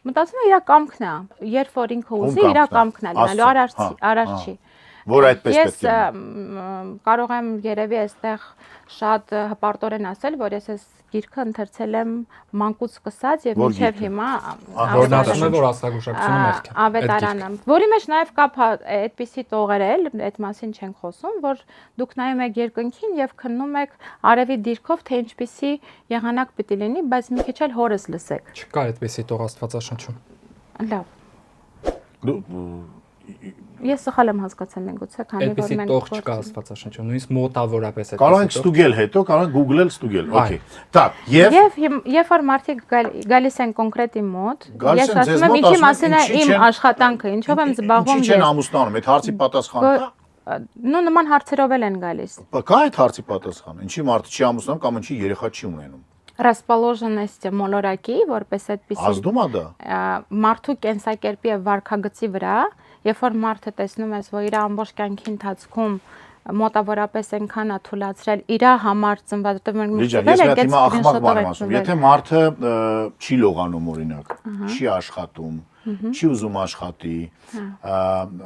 B: մտածում եմ իր կամքն է, երբ որ ինքը ուզի իր կամքն է լինելու Արարչի։
D: Որ այդպես
B: Ես
D: պետք է
B: կարող եմ երևի այստեղ շատ հպարտորեն ասել, որ ես այս գիրքը ընթերցել եմ մանկուց սկսած եւ մինչեւ հիմա
A: որն ասում է, որ աստղագուշակությունը մեղք է։
B: Ավետարանը, որի մեջ նաեւ կա այդպիսի տողեր էլ, այդ մասին չենք խոսում, որ դուք նայում եք երկնքին եւ քննում եք արևի դիրքով, թե ինչպիսի եղանակ պիտի լինի, բայց մի քիչ էլ հորս լսեք։
A: Չկա այդպիսի տող Աստվածաշնչում։
B: Լավ։ Ես սխալ եմ հասկացել գուցե, քանի որ մենք
A: տող չկա Աստվածաշնչում, նույնիսկ մոտավորապես է։
D: Կարող ենք ստուգել հետո, կարող ենք Google-ել ստուգել։ Okay։ Так, եւ
B: երբ որ մարդիկ գալիս են կոնկրետի մոտ, ես ասում եմ ինչի մասին է իմ աշխատանքը, ինչով եմ զբաղվում ես։
D: Ինչի չեն ամուսնանում, այդ հարցի պատասխանը կա։
B: Նո նման հարցերով էլ են գալիս։
D: Կա այդ հարցի պատասխանը։ Ինչի մարդը չի ամուսնանում կամ ինչի երեխա չի ունենում։
B: Расположенность մոլորակի, որպես այդպիսի
D: ազդում է դա
B: մարդու կենսակերպի եւ վարքագծի վրա, երբ որ մարդը տեսնում ես, որ իր ամբողջ կյանքի ընթացքում մոտավորապես այնքան է թույլատրել իր համար ծնված, որտեղ մենք
D: միշտ ենք այս ախմակ բան ասում, եթե մարդը չի լողանում օրինակ, չի աշխատում, չի ուզում աշխատի,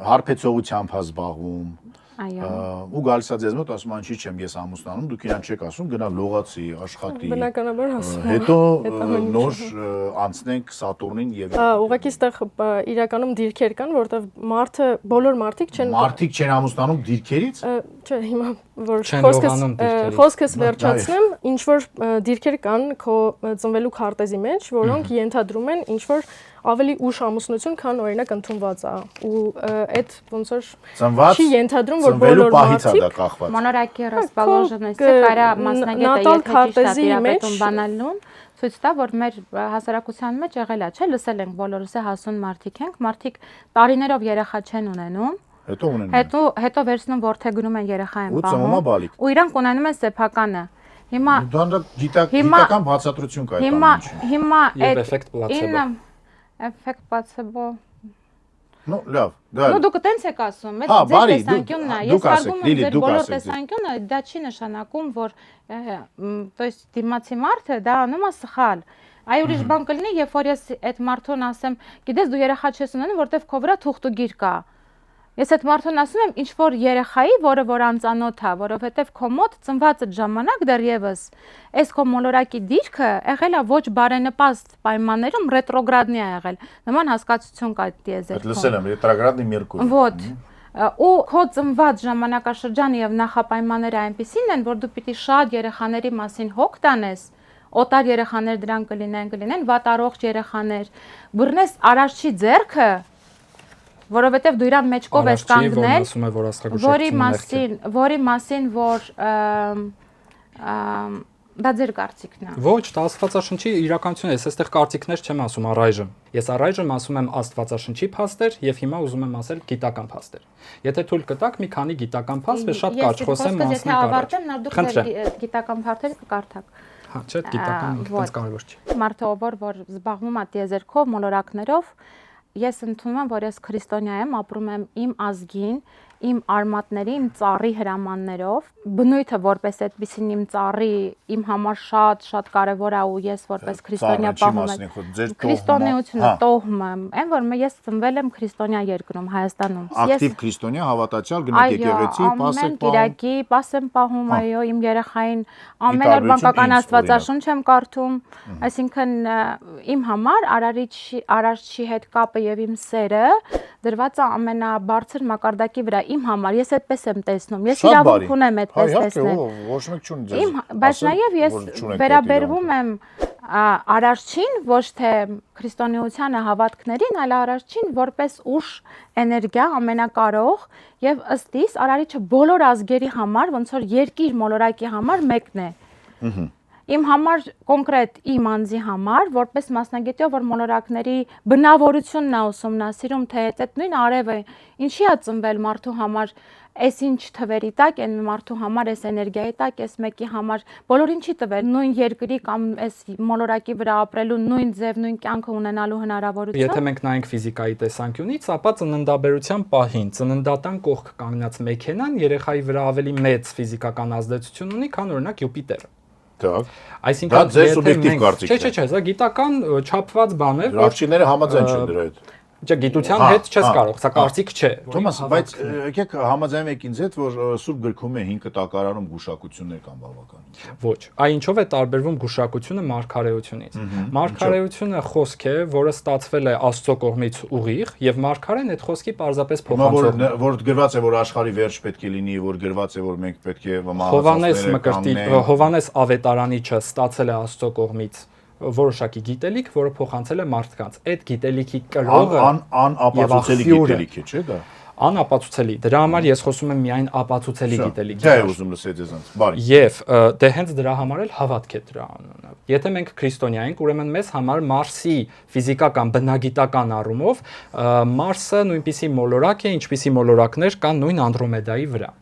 D: հարբեցողությամբ է զբաղվում, ու գալիս է ձեզ մոտ ասում անչի չեմ ես ամուսնանում, դուք իրան չեք ասում գնա լողացի, աշխատի։
C: Բնականաբար ասում։
D: Հետո նոր անցնենք Սատուրնին եւ
C: ուղղակի այստեղ իրականում դիրքեր կան, որտեղ մարդը բոլոր մարդիկ
D: չեն ամուսնանում դիրքերից։
C: Չէ, հիմա որ
A: խոսքս
C: վերջացնեմ, ինչ որ դիրքեր կան քո ծնվելու քարտեզի մեջ, որոնք ենթադրում են ինչ որ ավելի ուշ ամուսնություն, քան օրինակ ընդունված է, ու այդ ոնց որ չի ենթադրում, որ բոլոր մարդիկ
B: մոնորակի расположенность-ը կարա մասնագետը քարտեզի մեջ բանալուն ցույց տա, որ մեր հասարակության մեջ եղել է, չէ, լսել ենք բոլորս է հասուն մարդիկ ենք, մարդիկ տարիներով երեխա չեն ունենում, հետո վերցնում որդեգրում են երեխա են պահում, ու իրանք ունենում են սեփականը։ Հիմա
D: գիտական բացատրություն կա այդ
B: հիմա
A: եւ էֆեկտ պլացեբո։
B: Էֆեկտ պլացեբո։
D: Ну, լավ, դա։
B: Ну, դուք տենց եք ասում, այդ ձեր տեսանկյունն է։ Ես argument եմ ձեր բոլոր տեսանկյունը, դա չի նշանակում, որ то есть դիմացի մարդը դա անում է սխալ։ Այ ուրիշ բան կլինի, երբ որ ես այդ մարդուն ասեմ, գիտես դու երեխա չես ունենում, որտեվ քո վրա թուղթուգիր կա։ Ես այդ մարդուն ասում եմ ինչ որ երեխայի, որը որ անծանոթ է, որովհետև քո մոտ ծնված այդ ժամանակ դեռևս այս քո մոլորակի դիրքը եղել է ոչ բարենպաստ պայմաններում ռետրոգրադնի է եղել։ Նման հասկացություն կա դիեզերքում։
D: Լսել եմ, ռետրոգրադնի Մերկուրի։
B: Вот։ Ու քո ծնված ժամանակաշրջանը եւ նախապայմանները այնպեսին են, որ դու պիտի շատ երեխաների մասին հոգ տանես, օտար երեխաներ դրան կլինեն, վատառողջ երեխաներ, բռնես Արարչի ձեռքը, որովհետև դու իրան մեջկով ես կանգնել, որի մասին որ դա ձեր կարծիքն է։
A: Ոչ, դա Աստվածաշնչի իրականությունն է, ես այստեղ կարծիքներ չեմ ասում առայժմ։ Ես առայժմ ասում եմ Աստվածաշնչի փաստեր եւ հիմա ուզում եմ ասել գիտական փաստեր։ Եթե թույլ կտաք մի քանի գիտական փաստ, շատ կարճ խոսեմ մասնիկ
B: առ։ Դուք գիտական փաստեր կկարդաք։
A: Հա, չէ, գիտական ինքնից կարևոր չի։
B: Մարդը որ զբաղվում է տիեզերքով, մոլորակներով, ես ընդունում եմ, որ ես քրիստոնյա եմ, ապրում եմ իմ ազգին, իմ արմատների, իմ ծառի հրամաններով, բնույթը որպես այդպեսին իմ ծառի իմ համար շատ կարևոր է ու ես որպես քրիստոնյա պահում եմ քրիստոնեությունը տոհմը, այն որ ես ծնվել եմ քրիստոնյա երկրում Հայաստանում։
D: Ակտիվ քրիստոնյա, հավատացյալ, գնաք եկեղեցի,
B: պասեք պահում։ Պաս եմ պահում, այո, իմ երեխային ամեն օր բանկական աստվածաշունչ եմ կարդում, այսինքն իմ համար Արարչի հետ կապը եւ իմ սերը դրված է ամենաբարձր մակարդակի վրա իմ համար, ես այդպես եմ տեսնում, ես իրավունք ունեմ այդպես տեսնել։
D: Ոչ մեկ չունի ձեզ։
B: Բայց նաև ես վերաբերվում եմ Արարչին, ոչ թե քրիստոնեությանը հավատքներին, այլ Արարչին որպես ուժ, էներգիա, ամենակարող եւ ըստ իս Արարիչը բոլոր ազգերի համար, ոնց որ երկիր մոլորակի համար մեկն է։ Իմ համար կոնկրետ իմ անձի համար, որպես մասնագետի, որ մոլորակների բնավորությունն է ուսումնասիրում, թե այդ նույն արևը ինչի է ծնվել մարդու համար, այս ինչ թվերի տակ են մարդու համար, այս էներգիայի տակ, այս մեկի համար, բոլորին չի տվել նույն երկրի կամ այս մոլորակի վրա ապրելու նույն ձև, նույն կյանքը ունենալու հնարավորություն։
A: Եթե մենք նայենք ֆիզիկայի տեսանկյունից, ապա ծննդաբերության պահին ծննդատան կողք կանգնած մեքենան երեխայի վրա ավելի մեծ ֆիզիկական ազդեցություն ունի, քան օրինակ Յուպիտերը։
D: Так.
A: Այսինքն
D: դա ձեր սուբյեկտիվ կարծիքն է։
A: Չէ, սա գիտական չափված բան է,
D: որ աղջիկները համաձայն չեն դրա հետ։
A: Չէ, գիտության հետ չես կարող, սա կարծիք չէ։
D: Թոմաս, բայց եկեք համաձայնեմ եք ինձ հետ, որ Սուրբ գրքում է 5 տակարանում գուշակություններ կան բավական։
A: Ոչ, այ ինչով է տարբերվում գուշակությունը մարգարեությունից։ Մարգարեությունը խոսք է, որը ստացվել է Աստծո կողմից ուղիղ, եւ մարգարեն այդ խոսքի պարզապես փոխանցող։
D: Որ գրված է, որ աշխարհի վերջ պետք է լինի, որ գրված է, որ մենք պետք է
A: Հովհաննես Մկրտիչ, Հովհաննես Ավետարանիչը ստացել է Աստծո կողմից որոշակի գիտելիք, որը փոխանցել է մարդկանց։ Այդ գիտելիքի կրողը
D: անապացուցելի գիտելիք է, չէ՞ դա։
A: Անապացուցելի։ Դրա համար ես խոսում եմ միայն ապացուցելի գիտելիքի։
D: Դա է ուզում լսել ձեզանց։ Բարի։
A: Եվ դե հենց դրա համար էլ հավատք է դրա անունը։ Եթե մենք քրիստոնյա ենք, ուրեմն մեզ համար Մարսի ֆիզիկական, բնագիտական առումով Մարսը նույնպիսի մոլորակ է, ինչպիսի մոլորակներ կան նույն Անդրոմեդայի վրա։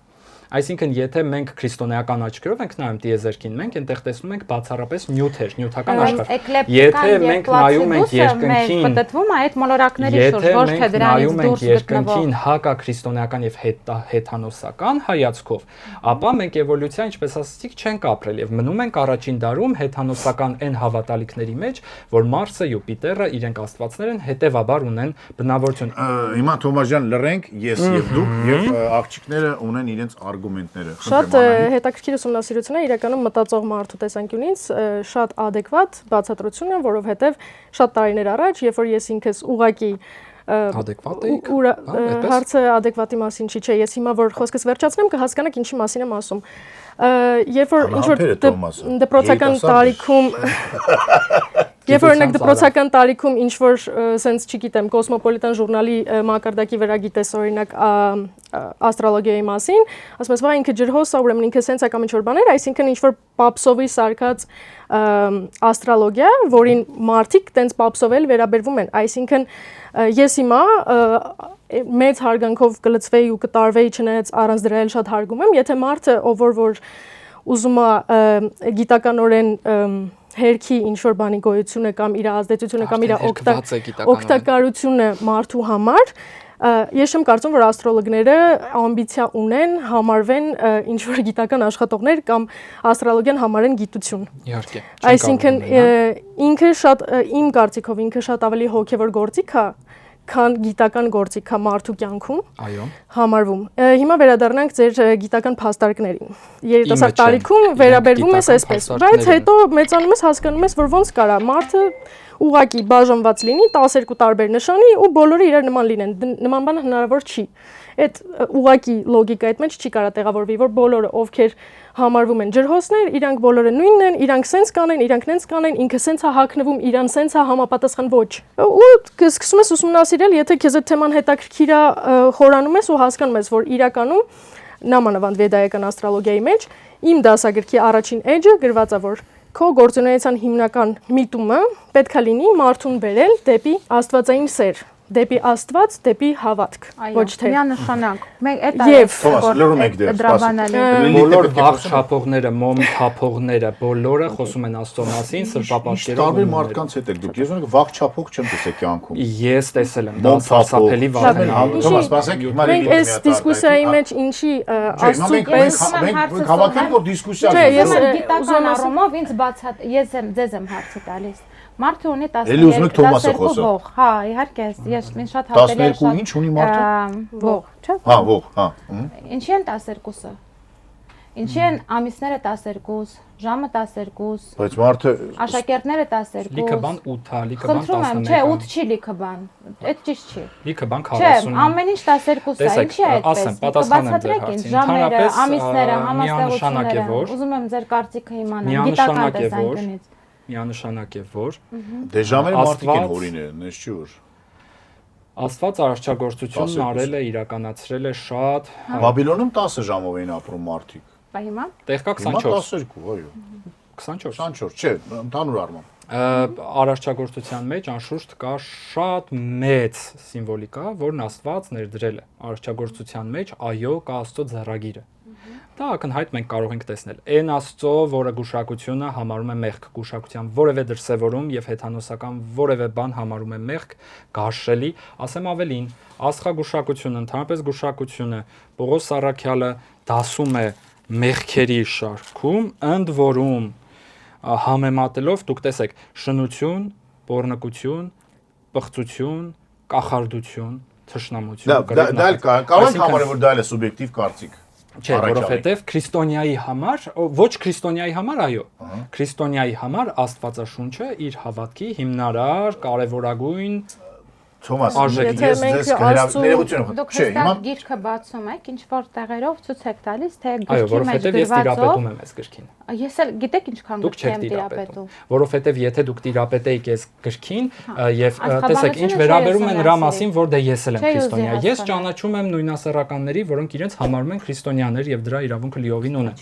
A: Այսինքն, եթե մենք քրիստոնեական աչքերով ենք նայում տիեզերքին, մենք այնտեղ տեսնում ենք բացառապես նյութեր, նյութական աշխարհ։ Եթե մենք նայում ենք երկնքին,
B: պատտվում է այդ մոլորակների շուրջ, ոչ թե դրանից դուրս
A: երկնքին հակաքրիստոնեական եւ հեթանոսական հայացքով, ապա մենք էվոլյուցիա, ինչպես ասացիք, չենք ապրել եւ մնում ենք առաջին դարում հեթանոսական այն հավատալիքների մեջ, որ Մարսը, Յուպիտերը իրենք աստվածներ են, հետեւաբար ունեն բնավորություն։
D: Հիմա Թոմաս ջան, լռենք, ես եւ դուք եւ աղջիկները ունեն իրենց արգումենտները։
C: Շատ հետաքրքիր ուսումնասիրություն է, իրականում մտածող մարդու տեսանկյունից շատ adekvat բացատրություն է, որովհետև շատ տարիներ առաջ, երբ որ ես ինքս ուղակի
A: adekvat եք,
C: հարցը adekvat-ի մասին չի, չէ, ես հիմա որ խոսքս վերջացնեմ, կհասկանաք ինչի մասին եմ ասում։ Երբ որ ինչ որ դպրոցական տարիքում Երբ որ օրինակ դպրոցական տարիքում ինչ որ սենց չգիտեմ Կոսմոպոլիտան ժուրնալի մակարդակի վրա գիտես օրինակ աստրոլոգիայի մասին, ասում ես, վայ ինքը ջրհոս է, ուրեմն ինքը սենց է կամ ինչ որ բաներ, այսինքն ինչ որ Պապսովի սարքած աստրոլոգիա, որին մարդիկ տենց Պապսովել վերաբերվում են, այսինքն ես հիմա մեծ հարգանքով կլծվեի ու կտարվեի չնայած առանց դրա էլ շատ հարգում եմ, եթե մարդը ով որ ուզում է գիտականորեն հերքի ինչ որ բանի գոյությունը կամ իր ազդեցությունը կամ իր օգտակարությունը մարդու համար ես չեմ կարծում որ աստրոլոգները ամբիցիա ունեն համարվեն ինչ որ գիտական աշխատողներ կամ աստրոլոգիան համարեն գիտություն։
A: Իհարկե։
C: Այսինքն ինքը շատ իմ կարծիքով ինքը շատ ավելի հոգևոր գործիք է քան գիտական գործիք է մարդու կյանքում։
A: Այո։
C: Համարվում։ Հիմա վերադառնանք ձեր գիտական փաստարկներին։ Երիտասարդ տարիքում վերաբերվում ես այսպես, բայց հետո մեծանում ես հասկանում ես, որ ոնց կարա մարդը ուղակի բաժանված լինի 12 տարբեր նշանի ու բոլորը իրար նման լինեն։ Նման բան հնարավոր չի։ Այդ ուղակի լոգիկա այդ մեջ չի կարա տեղավորվի, որ բոլորը ովքեր համարվում են ջրհոսներ, իրանք բոլորը նույնն են, իրանք սենց կանեն, իրանք նենց կանեն, ինքը սենց է հագնվում, իրան սենց է համապատասխան ոչ։ Ու սկսում ես ուսումնասիրել, եթե քեզ այդ թեման հետաքրքիր է, խորանում ես ու հասկանում ես, որ իրականում նամանավանդ վեդայական աստրոլոգիայի մեջ իմ դասագրքի առաջին էջը գրված է, որ քո գործունեության հիմնական միտումը պետք է լինի մարդուն բերել դեպի աստվածային սեր, դեպի Աստված, դեպի հավատք, ոչ թե
B: միանշանակ։ Մենք այդ
A: բոլոր վաղ չափողները, մոմ թափողները, բոլորը խոսում են Աստծո մասին, սրբապատկերով։
D: Տարբեր մարդկանց հետ եք դուք։ Ես օրինակ վաղ չափող չեմ տեսել կյանքում։
A: Ես տեսել եմ, դա սարսափելի վաղ է։
D: Թոմաս, ասեք, հիմա
C: մենք այս դիսկուսիայի մեջ ինչի Աստծո պես
D: մենք հավաքենք որ դիսկուսիա
C: Չէ, ես
B: գիտական առումով ինձ բացատ ես եմ ձեզ եմ հարցը տալիս։ Մարդը ունի
D: 12
B: ոգ, հա, իհարկե, ես ինձ շատ հատելի է։
D: 12 ինչ ունի մարդը։
B: Ոգ, չէ՞։
D: Հա, ոգ, հա։
B: Ինչի են 12-ը։ Ինչի են ամիսները 12, ժամը 12։
D: Բայց մարդը
B: աշակերտները 12։
A: Լիքը բան 8-ա, լիքը բան 11։
B: Խնդրում եմ, չէ, 8 չի լիքը բան։ Այդ ճիշտ չի։
A: Լիքը բան 40։
B: Չէ, ամեն ինչ 12 է, ինչի է այդպես։
A: Ասեմ, պատասխանեմ ձեր հարցին։
B: Ժամերը, ամիսները, համաստեղությունները։ Ուզում եմ ձեր կարծիքը իմանալ գիտական տեսանկյունից։
A: Միանշանակ է որ
D: դե ժամերը մարդիկ են հորիները, ես չի որ
A: Աստված արարչագործությունն արել է, իրականացրել է շատ։
D: Բաբիլոնում 10 ժամով էին ապրում մարդիկ։
B: Բա հիմա
A: Տեղկա 24։
D: Հիմա 12, այո։
A: 24
D: 24, չէ, ընդհանուր առմամբ։
A: Արարչագործության մեջ անշուշտ կա շատ մեծ սիմվոլիկա, որն Աստված ներդրել է արարչագործության մեջ, այո, կա Աստծո ձեռագիրը։ Դա ակնհայտ մենք կարող ենք տեսնել։ Այն Աստծո, որը գուշակությունը համարում է մեղք, գուշակության որևէ դրսևորում եւ հեթանոսական որևէ բան համարում է մեղք, գարշելի, ասեմ ավելին, աստղագուշակությունը, ընդհանրապես գուշակությունը, Պողոս Սարաքյալը դասում է մեղքերի շարքում, ընդ որում համեմատելով դուք տեսեք շնություն, պոռնկություն, պղծություն, կախարդություն, թշնամություն,
D: Դա կարող ենք համարել, որ դա էլ է սուբյեկտիվ կարծիք։
A: Չէ, որովհետև քրիստոնյայի համար, ոչ քրիստոնյայի համար, այո, քրիստոնյայի համար Աստվածաշունչը իր հավատքի հիմնարար, կարևորագույն
D: Թոմաս,
C: Եթե
D: ես
C: մենք
D: ձեզ ներողություն եմ
B: Դուք
D: չէ, հիմա
B: հստակ գիրքը բացում եք, ինչ որ տեղերով ցույց եք տալիս, թե
A: այո,
B: գրքի մեջ
A: որովհետև ես տիրապետում եմ այս գրքին։
B: Ես էլ գիտեք ինչքան
A: Դուք
B: գրքի
A: չեք
B: եմ
A: տիրապետում,
B: տիրապետում։
A: որովհետև եթե դուք տիրապետեիք այս գրքին եւ տեսեք, ինչ
B: Աստղաբանությունը
A: վերաբերում է
B: չէ
A: նրա
B: ուսումնասիրել։
A: մասին, որ դե ես էլ եմ
B: Չէ,
A: քրիստոնյա։
B: ուզի
A: Ես
B: հասկանալ։
A: ճանաչում եմ նույնասեռականների, որոնք իրենց համարում են քրիստոնյաներ եւ դրա իրավունքը լիովին ունեն։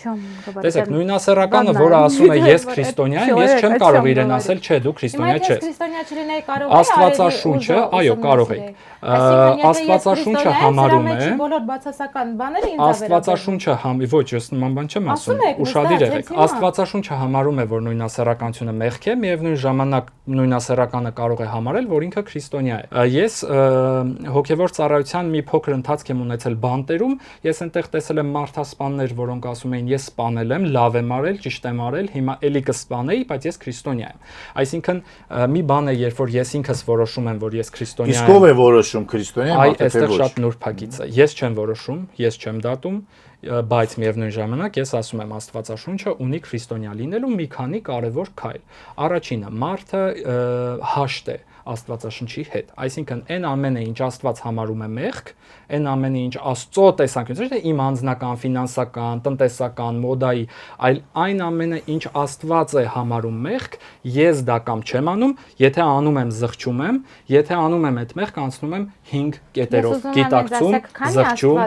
A: Տեսեք, նույնասեռականը, որը ասում է ես քրիստոնյա եմ, ես չեմ կարող իրեն ասել, չէ, դու քրիստոնյա չես։
B: Քրիստոնյա չլինեի կարող է
A: Աստվածաշունչը, այո, կարող եք։ Աստվածաշունչը համարում է
B: բոլոր բացասական բաները ինձ
A: Աստվածաշունչը ոչ, ես նման բան չեմ ասում,
B: Ասում եք,
A: ուշադիր
B: նստած,
A: եղեք։
B: հենց հիմա։
A: Աստվածաշունչը համարում է, որ նույնասեռականությունը մեղք է, միևնույն ժամանակ նույնասեռականը կարող է համարել, որ ինքը քրիստոնյա է։ Ես հոգևոր ծառայության մի փոքր ընթացք եմ ունեցել բանտերում, ես այնտեղ տեսել եմ մարդասպաններ, որոնք ասում էին ես սպանել եմ, լավ եմ արել, ճիշտ եմ արել, հիմա էլի կսպանեի, բայց ես քրիստոնյա եմ։ Այսինքն մի բան է, երբ որ ես ինքս որոշում եմ, որ ես քրիստոնյա եմ։
D: Իսկ ով է որոշում քրիստոնյա
A: Այ
D: մարդը թե
A: այստեղ
D: ոչ։
A: շատ նուրբագից է։ Ես չեմ որոշում, ես չեմ դատում, բայց միևնույն ժամանակ ես ասում եմ Աստվածաշունչը ունի քրիստոնյա լինելու մի քանի կարևոր քայլ։ Առաջինը՝ մարդը հաշտ է Աստվածաշնչի հետ։ Այսինքն այն ամենը, ինչ Աստված համարում է մեղք, այն ամենը, ինչ Աստծո տեսանկյունից, չէ՞ իմ անձնական, ֆինանսական, տնտեսական, մոդայի, այլ այն ամենը, ինչ Աստված է համարում մեղք, ես դա կամ չեմ անում, եթե անում եմ, զղջում եմ, եթե անում եմ այդ մեղք, անցնում եմ 5 կետերով՝ գիտակցում, զղջում,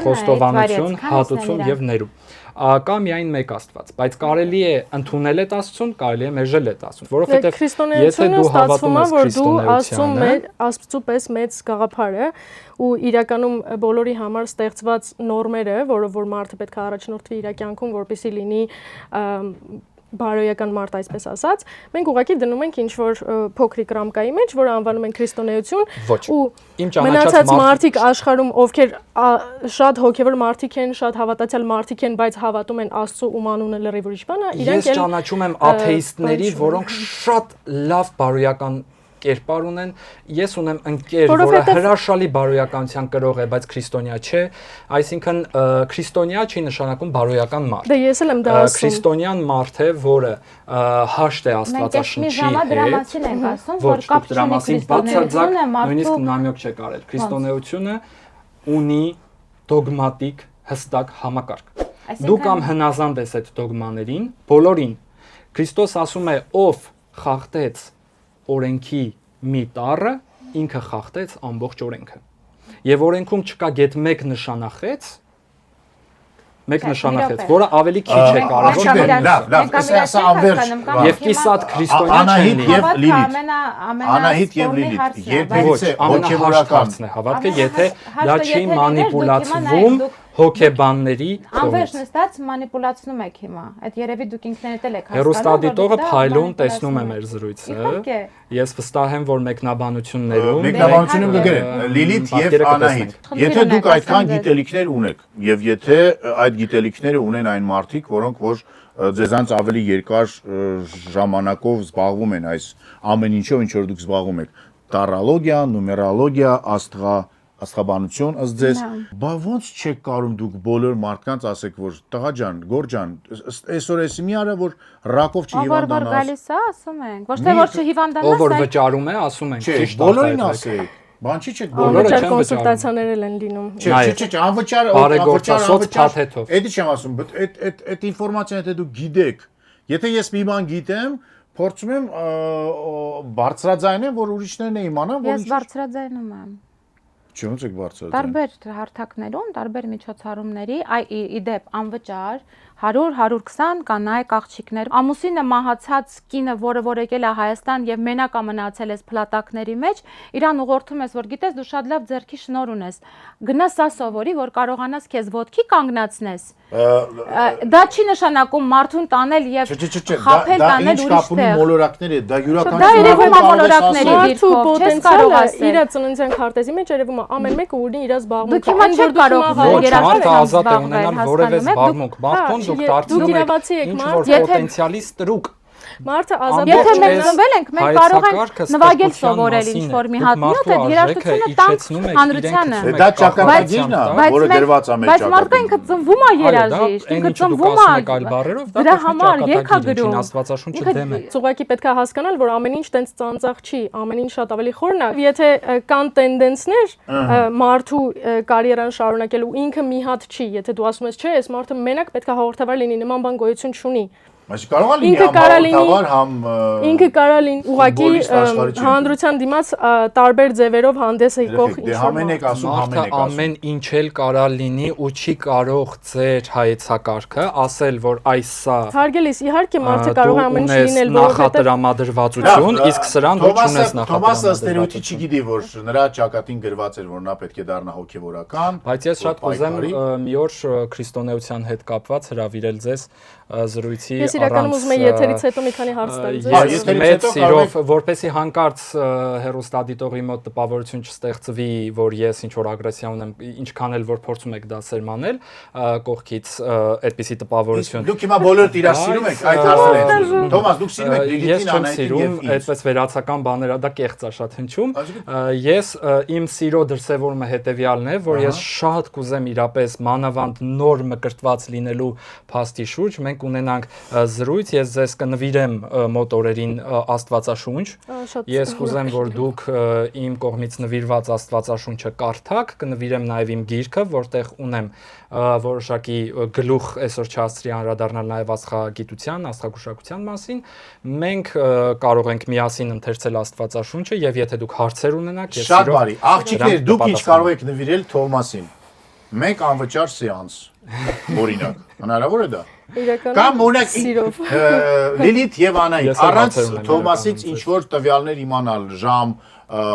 A: խոստովանություն, հատուցում եւ ներում։ Կա միայն մեկ Աստված, բայց կարելի է ընդունել այդ Աստծուն, կարելի է մերժել այդ Աստծուն, որովհետև եթե դու հավատում ես քրիստոնեությանը,
C: Աստծո պես մեծ գաղափար է ու իրականում բոլորի համար ստեղծված նորմերը, որը որ մարդը պետք է առաջնորդվի իր կյանքում, որպեսզի լինի բարոյական մարդ, այսպես ասած, մենք ուղղակի դնում ենք ինչ-որ փոքրիկ ռամկայի մեջ, որը անվանում են քրիստոնեություն, ու մնացած մարդիկ աշխարհում, ովքեր շատ հոգևոր մարդիկ են, շատ հավատացյալ մարդիկ են, բայց հավատում են Աստծո ու մանունը լրիվ ուրիշ բան է,
A: իրենք էլ ճանաչում եմ աթեիստների, որոնք շատ լավ բարոյական կերպար ունեն, ես ունեմ ընկեր, որը հրաշալի բարոյականության կրող է, բայց քրիստոնյա չէ, այսինքն քրիստոնյա չի նշանակում բարոյական մարդ։
C: Դե ես էլ եմ դա ասում։
A: Քրիստոնյան մարդ է, որը հաշտ է Աստվածաշնչի հետ։ Ոչ, դրա մասին բացարձակ նույնիսկ նամյոք չեք արել։ Քրիստոնեությունը ունի դոգմատիկ հստակ համակարգ։ Դու կամ հնազանդ ես այդ դոգմաներին, բոլորին։ Քրիստոս ասում է, ով խախտեց օրենքի մի տառը, ինքը խախտեց ամբողջ օրենքը։ Եվ օրենքում չկա գետ մեկ նշանախեց, որը ավելի քիչ է կարևոր։ Եվ կիսատ քրիստոնյա չեն լինի։
D: Անահիտ եւ Լիլիթ, երբևիցե հոգեվորական
A: է հավատքը, եթե դա չի մանիպուլացվում հոգեբանների
B: Անվերջ նստած մանիպուլացնում եք հիմա։ Այդ երևի դուք ինքներդ էլ եք հասկանում։
A: Հեռուստադիտողը փայլուն տեսնում է մեր զրույցը։ Ես վստահ եմ, որ մեկնաբանություններում
D: կգրեն Լիլիթ եւ Անահիտ։ Եթե դուք այդքան գիտելիքներ ունեք եւ եթե այդ գիտելիքները ունեն այն մարդիկ, որոնք որ ձեզանց ավելի երկար ժամանակով զբաղվում են այս ամեն ինչով, ինչ որ դուք զբաղվում եք, տառոլոգիա, նումերոլոգիա, աստղաբանություն, ըստ ձեզ, բա ոնց չեք կարում դուք բոլոր մարդկանց ասեք, որ տղա ջան, գոր ջան, այսօր էսի մի արա, որ ռակով չհիվանդանաս։
B: Ով որ գալիս է, ասում ենք, ոչ թե որ չհիվանդանաս,
A: ով որ վճարում է, ասում ենք,
D: ճիշտ է, բոլորին ասեք։ Բան չի չեք
C: բոլորը չեն կոնսուլտացիաներ են լինում։
D: Չէ, անվճար,
A: բարեգործասոց փաթեթով։
D: Էդի չեմ ասում, այդ ինֆորմացիան եթե դուք գիտեք, եթե ես մի բան գիտեմ, փորձում եմ բարձրաձայնել, որ ուրիշներն իմանան, որ
B: Ես բարձրաձայնում եմ։
D: Չի ոնց եք բարձրացնում։
B: Տարբեր հարթակներում, տարբեր միջոցառումների, իդեպ անվճար 100-120 կանայք աղջիկներ։ Ամուսինը մահացած կինը, որը եկել է Հայաստան եւ մենակ է մնացել էս փլատակների մեջ, իրան ուղղորդում ես, որ գիտես դու շատ լավ ձեռքի շնոր ունես։ Գնա սա սովորի, որ կարողանաս քեզ ոտքի կանգնացնես։ Դա չի նշանակում մարդուն տանել եւ խափել տանել ուրիշ տեղ։
D: Մոլորակներ է, դա յուրաքանչյուր
B: Դա երևում է մոլորակների
C: Մարդու
B: դիրքով, չես կարող
C: պոտենցիալը
B: ասել։
C: իր ծննդյան քարտեզի մեջ երևում է ամեն մեկը ունի իր զբաղմունքը։
B: Դուք հիմա չեք կարող
A: Ոչ,
B: երաշխել
A: մարդը ազատ է
B: զբաղվել,
A: ունենալ որևէ
B: հասկանում եք,
A: զբաղմունք։ Մարդուն դուք
C: դուք
A: դարձնում
C: իրավացի եք,
A: եք ինչ
C: մարդ,
A: որ
B: եթե-
A: պոտենցիալի ստրուկ։
C: Մարդը ազատ
B: Եթե
A: Ամբողջ
B: մենք
A: այս
B: ծնվել ենք, մենք կարող ենք
A: հայեցակարգը
B: նվագել
A: ստեղծության
B: սովորել
A: մասին
B: ինչ-որ մի
A: է։
B: հատ,
A: Դուք
B: մի հատ այդ
A: մարդու
B: երաժշտությունը
A: իջեցնում
B: տանք
A: եք,
B: հանրությանը։
A: իրենք
D: Դա ճակատագիրն է,
B: Բայց
D: որը
B: մենք-
D: գրված է մեր
B: Բայց մարդը ինքը
D: ճակատագիրում։
B: ծնվում է երաժիշտ,
A: այն
B: ինքը
A: ինչ դուք
B: ծնվում
A: ասում եք այլ բառերով, դա
B: դրա
A: կոչվում է
B: համար երգա
A: ճակատագիր, ինչին
B: գրում։
A: Աստվածաշունչը
B: Ինքը-
A: դեմ է։
C: Ուղղակի պետք է հասկանալ, որ ամեն ինչ տենց ծանծաղ չի, ամեն ինչ շատ ավելի խորն է։ Եթե կան տենդենսներ մարդու կարիերան շարունակելու, ինքը մի հատ չի, եթե դու ասում ես, չէ, այս մարդը մենակ պետք է հաղորդավար լինի, նման բան գոյություն չունի։
D: Բայց կարող է լինի
C: Ինքը
D: համ
C: կարա լինի-
D: հաղորդավար, համ
C: Ինքը կարա լինի ուղղակի
D: ֆուտբոլիստ աշխարհի չեմպիոն։
C: հանրության դիմաց տարբեր ձևերով հանդես եկող
D: Դե համեն եք ասում,
A: Մարդը
D: համեն եք ասում։
A: ամեն ինչ էլ կարա լինի ու չի կարող ձեր հայեցակարգը ասել, որ այս սա
C: Հարգելիս, իհարկե մարդը
A: դու
C: կարող է ամեն ինչ
A: ունես
C: լինել, որովհետեւ
A: նախատրամադրվածություն, իսկ սրան դու չունես
D: Թոմասը ստերեոտիպ
A: նախատրամադրվածություն։
D: չգիտի, որ նրա ճակատին գրված էր, որ նա պետք է դառնա հոգևորական։
A: Բայց ես շատ կուզեմ
D: պայքարի։
A: մի օր քրիստոնեության հետ կապված հրավիրել ձեզ զրույցի
C: Ես իրականում ուզում եմ եթերից հետո մի քանի հարց տալ ձեզ։
A: Ես
D: եթերից
A: մեծ
D: հետո
A: սիրով, որպեսի հանկարծ հերոստադիտողի մոտ տպավորություն չստեղծվի, որ ես ինչ որ ագրեսիա ունեմ, ինչքան էլ որ փորձում եք դա սերմանել, կողքից այդպիսի տպավորություն։
D: Դուք հիմա բոլորդ իրար սիրում եք այդ հարցերը։ Թոմաս, դուք սիրում եք
A: Ես
D: Լիլիթին,
A: չեմ
D: Անահիտին
A: սիրում,
D: եւ ինձ։
A: այդպես վերացական բաներ, դա կեղծ է շատ հնչում։ Ես իմ սիրո դրսևորումը հետեւյալն է, որ ես շատ կուզեմ իրապես մանավանդ նոր մկրտված լինելու փաստի շուրջ մենք ունենանք զրույց, ես ձեզ կնվիրեմ մոտ օրերին Աստվածաշունչ։ Ես կուզեմ, որ դուք իմ կողմից նվիրված Աստվածաշունչը կարդաք, կնվիրեմ նաև իմ գիրքը, որտեղ ունեմ որոշակի գլուխ այսօր չհասցրի անդրադառնալ նաև աստղագիտության, աստղագուշակության մասին։ Մենք կարող ենք միասին ընթերցել Աստվածաշունչը եւ եթե դուք հարցեր ունենաք, ես
D: Շատ
A: սիրով
D: բարի։ Աղջիկներ, դուք ինչ կարող եք նվիրել Թոմասին։ Մեկ անվճար սեանս։ Օրինակ, հնարավոր է դա։
C: Իրականում
D: Կամ օրինակ
C: սիրով։
D: Լիլիթ եւ Անահիտ
A: Ես էլ
D: առանց
A: հարցեր ունեմ
D: Թոմասից
A: իրականում
D: ինչ որ տվյալներ իմանալ, ժամ,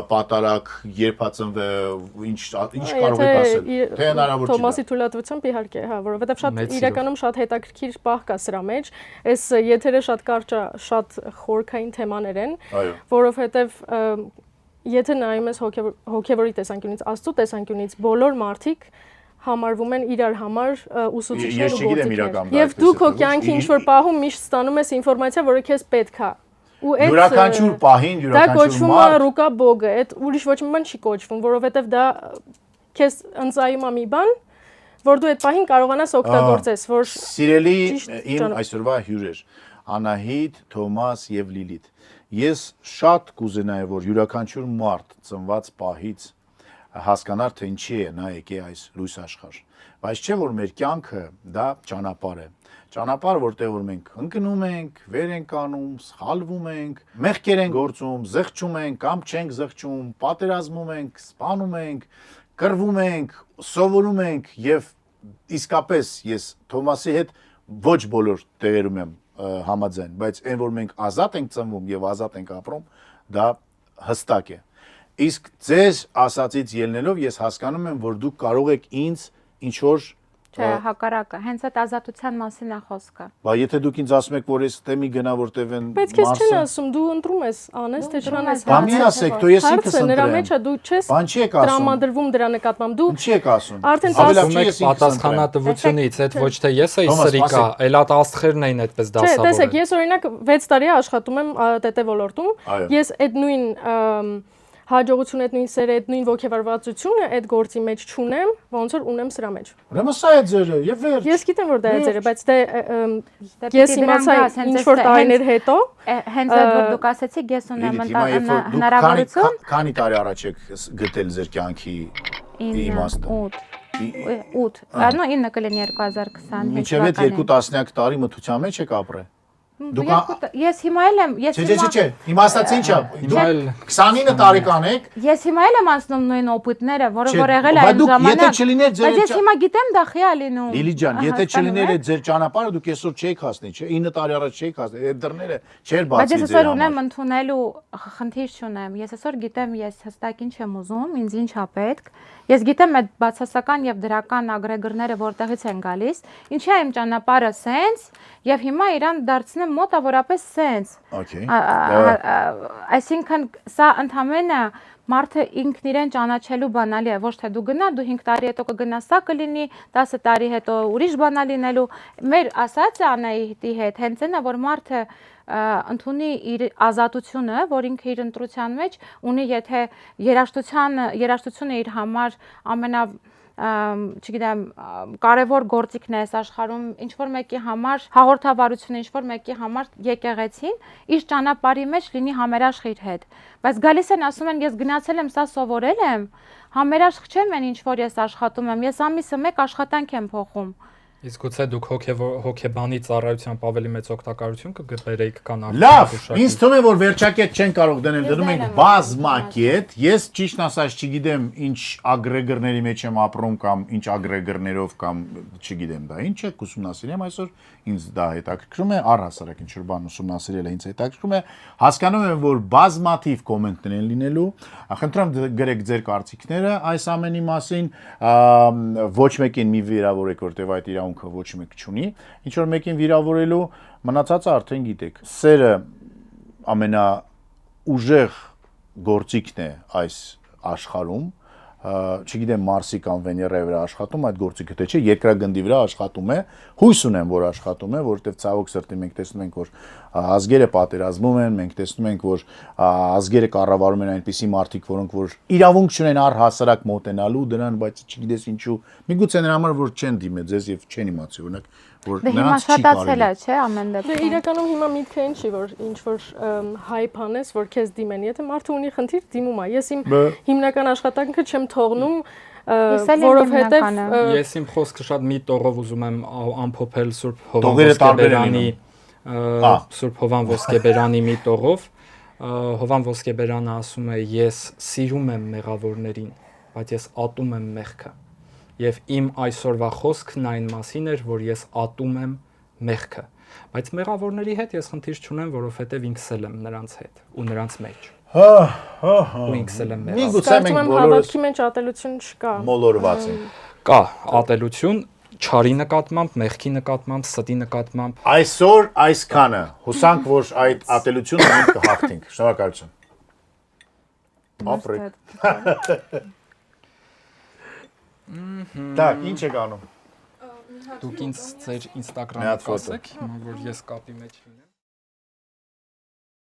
D: պատարակ, երբ հածնվե, ինչ կարող եք ասել։ Թե հնարավոր չի։
C: Թոմասի թույլատվությամբ իհարկե, հա, որովհետև շատ
A: Մեծ սիրով։
C: իրականում շատ հետաքրքիր պահ կա սրա մեջ։ Այս եթերը շատ կարճ է, շատ խորքային թեմաներ են,
D: Այո։
C: որովհետև եթե նայում ես հոգևորի տեսանկյունից, Աստծո տեսանկյունից, բոլոր մարդիկ համարվում են իրար համար ուսուցիչներ ու գործիչներ։ Եվ դու քո կյանքի ինչ որ պահում միշտ ստանում ես ինֆորմացիա, որը քեզ պետք է։ Ու այդ
D: Յուրաքանչյուր պահին,
C: դա
D: յուրաքանչյուր
C: կոչվում է
D: մարդ
C: ռուկա բոգը, այդ ուրիշ ոչ մի բան չի կոչվում, որովհետև դա քեզ ընծայում է մի բան, որ դու այդ պահին կարողանաս օգտագործես, որ
D: սիրելի
C: ճիշտ
D: իմ
C: ճանապարհ-
D: այսօրվա հյուրեր Անահիտ, Թոմաս եւ Լիլիթ։ Ես շատ կուզենայի, որ յուրաքանչյուր մարդ ծնված պահից հասկանար, թե ինչի է նա եկե այս լույս աշխարհ։ Բայց չէ որ մեր կյանքը դա ճանապարհ է։ Ճանապարհ, որտեղ որ մենք ընկնում ենք, վեր ենք անում, սխալվում ենք, մեղքեր ենք գործում, զղջում ենք կամ չենք զղջում, պատերազմում ենք, սպանում ենք, կռվում ենք, սովորում ենք եւ իսկապես ես Թոմասի հետ ոչ բոլոր տեղերում եմ համաձայն, բայց այն որ մենք ազատ ենք ծնվում եւ ազատ ենք ապրում, դա հստակ է։ Իսկ ձեզ ասածից ելնելով ես հասկանում եմ, որ դուք կարող եք ինձ ինչ որ
B: Չէ, հակառակը, հենց այդ ազատության մասին է խոսքը։
D: Բա եթե դուք ինձ ասում եք, որ ես տեմի գնա որտեվ են
C: բայց քեզ չեն ասում, դու ընտրում ես, անես թե չանես։
D: Բա մի ասեք, դու ես ինքս
C: Հարցը նրա
D: ընտրեմ։
C: մեջ է, դու չես
D: Բան չի եք ասում։
C: տրամադրվում դրա նկատմամբ։ Դու
D: Ինչի եք ասում։
C: Արդեն
A: Ասում եք
D: ես ինքս
A: պատասխանատվությունից, այդ ոչ թե ես էի
D: Թոմաս,
A: սրիկա, այլ ատ աստղերն էին այդպես
C: Չէ, տեսեք,
A: դասավորել։
C: ես օրինակ 6 տարի աշխատում եմ ՏՏ ոլորտում։
D: Այո։
C: Ես այդ նույն հաջողությունը, այդ նույն սերը, այդ նույն ոգևորվածությունը այդ գործի մեջ չունեմ, ոնց որ ունեմ սրա մեջ։
D: Ուրեմն սա է ձերը, եւ վերջ։
C: Ես գիտեմ որ դա է ձերը, բայց դե
B: Դե
C: ես
B: պիտի
C: իմացա
B: դրան գաս, հենց
C: ինչ
B: էս-
C: որ տարիներ հետո
B: Հենց այդ որ դուք ասեցիք, ես ունեմ
D: Լիլիթ, հիմա երբ որ դուք
B: հնարավորություն
D: քանի տարի առաջ եք գտել ձեր կյանքի իմաստը։
B: 8, նո 9 կլինի 2020
D: Մինչև այդ 2 տասնյակ տարի մթության մեջ եք ապրել։
B: Ես հիմա էլ եմ,
D: Չէ, իմաստացի ինչա։
A: Հիմա էլ
D: 29 տարեկան եք։
B: Ես հիմա էլ եմ անցնում նույն օպիտները, որը որ եղել է այն ժամանակ։
D: Եթե չլիներ ձեր
B: Բայց ես հիմա գիտեմ դա խիա լինում։
D: Լիլի ջան, եթե չլիներ այդ ձեր ճանապարհը, դուք այսօր չէիք հասնի, չէ՞։ 9 տարի առաջ չէիք հասնի, այդ դռները չէր
B: Բայց
D: բացի
B: ես
D: ձեր
B: այսօր ունեմ
D: համար։
B: ընդունելու խնդիր չունեմ։ Ես այսօր գիտեմ ես հստակ ինչ եմ ուզում, ինձ ինչ է պետք։ Ես գիտեմ այդ բացասական եւ դրական ագրեգորները որտեղից են գալիս, ինչի է իմ ճանապարհը սենց եւ հիմա իրան դարձնեմ մոտավորապես սենց։
D: Okay։
B: Այսինքն սա ընդհանրապես մարդը ինքն իրեն ճանաչելու բանալի է, ոչ թե դու գնա, դու 5 տարի հետո կգնաս, սա կլինի, 10 տարի հետո ուրիշ բան է լինելու։ Մեր ասած Անահիտի հետ հենց այնա, որ մարդը ընդունի իր ազատությունը, որ ինքը իր ընտրության մեջ ունի, եթե երաժշտությունը իր համար ամենա չգիտեմ, կարևոր գործիքն է այս աշխարհում, ինչ որ մեկի համար հաղորդավարությունը, ինչ որ մեկի համար եկեղեցին, իր ճանապարհի մեջ լինի համերաշխ իր հետ։ Բայց գալիս են ասում են, ես գնացել եմ, սա սովորել եմ, համերաշխ չեմ են ինչ որ ես աշխատում եմ, ես ամիսը 1 աշխատանք եմ փոխում։
A: Իսկ գուցե դուք հոգեբանի ծառայությամբ ավելի մեծ օգտակարություն կգրեիք կան
D: Լավ, ինձ թվում է որ վերջակետ չեն կարող դնել, դնում ենք բազմակետ։ Ես ճիշտն ասած չգիտեմ ինչ ագրեգորների մեջ եմ ապրում կամ ինչ ագրեգորներով կամ չգիտեմ դա ինչ է, ուսումնասիրեմ այսօր, ինձ դա հետաքրքրում է, առհասարակ ինչ որ բան ուսումնասիրելը ինձ հետաքրքրում է, հասկանում եմ որ բազմաթիվ կոմենտներ են լինելու, խնդրում գրեք ձեր կարծիքները այս ամենի մասին, ոչ մեկին մի վիրավորեք, որտեղ այդ իրավունքը ոչ մեկ չունի, ինչ որ մեկին վիրավորելու, մնացածը արդեն գիտեք։ Սերը ամենաուժեղ գործիքն է այս աշխարհում, չգիտեմ Մարսի կամ Վեներայի վրա աշխատում այդ գործիքը թե չէ, երկրագնդի վրա աշխատում է, հույս ունեմ որ աշխատում է, որովհետև ցավոք սրտի մենք տեսնում ենք որ ազգերը պատերազմում են, մենք տեսնում ենք որ ազգերը կառավարում են այնպիսի մարդիկ, որոնք որ իրավունք չունեն առհասարակ մոտենալու դրան, բայց չգիտես ինչու, միգուցե նրա համար որ չեն դիմել ձեզ եւ չեն իմացի օրինակ որ նրանց չի
B: շատացել է, չէ, ամեն
C: Դե
B: դեպքում։
C: իրականում հիմա միտքը ինչի որ ինչ որ հայփ անես, որ քեզ դիմեն, եթե մարդը ունի խնդիր, դիմում է։ Ես իմ հիմնական աշխատանքը չեմ թողնում, որովհետև
A: Ես իմ խոսքը շատ մի տողով ուզում եմ ամփոփել Սուրբ Հովան Ոսկեբերանի Սուրբ Հովան Ոսկեբերանի մի տողով։ Հովան Ոսկեբերանը ասում է. ես սիրում եմ մեղավորներին, բայց ես ատում եմ մեղքը։ Եվ իմ այսօրվա խոսքն այն մասին էր, որ ես ատում եմ մեղքը, բայց մեղավորների հետ ես խնդիր չունեմ, որովհետև ինքս էլ եմ նրանց հետ ու նրանց մեջ։ Ու ինքս էլ եմ մեղավոր։
D: Միգուցե մենք բոլորս
C: հավատքի մեջ ատելություն չկա։
D: մոլորված ենք։
A: Կա ատելություն չարի նկատմամբ, մեղքի նկատմամբ, ստի նկատմամբ։
D: Այսօր այսքանը, հուսանք որ այդ ատելությունը մենք կհաղթենք։ Շնորհակալություն։ Ապրեք։ Так, ինչ եք անում։
A: Դուք ինձ ձեր Instagram-ը
D: Մի հատ ֆոտո։
A: ասեք, հիմա որ ես կապի մեջ լինեմ։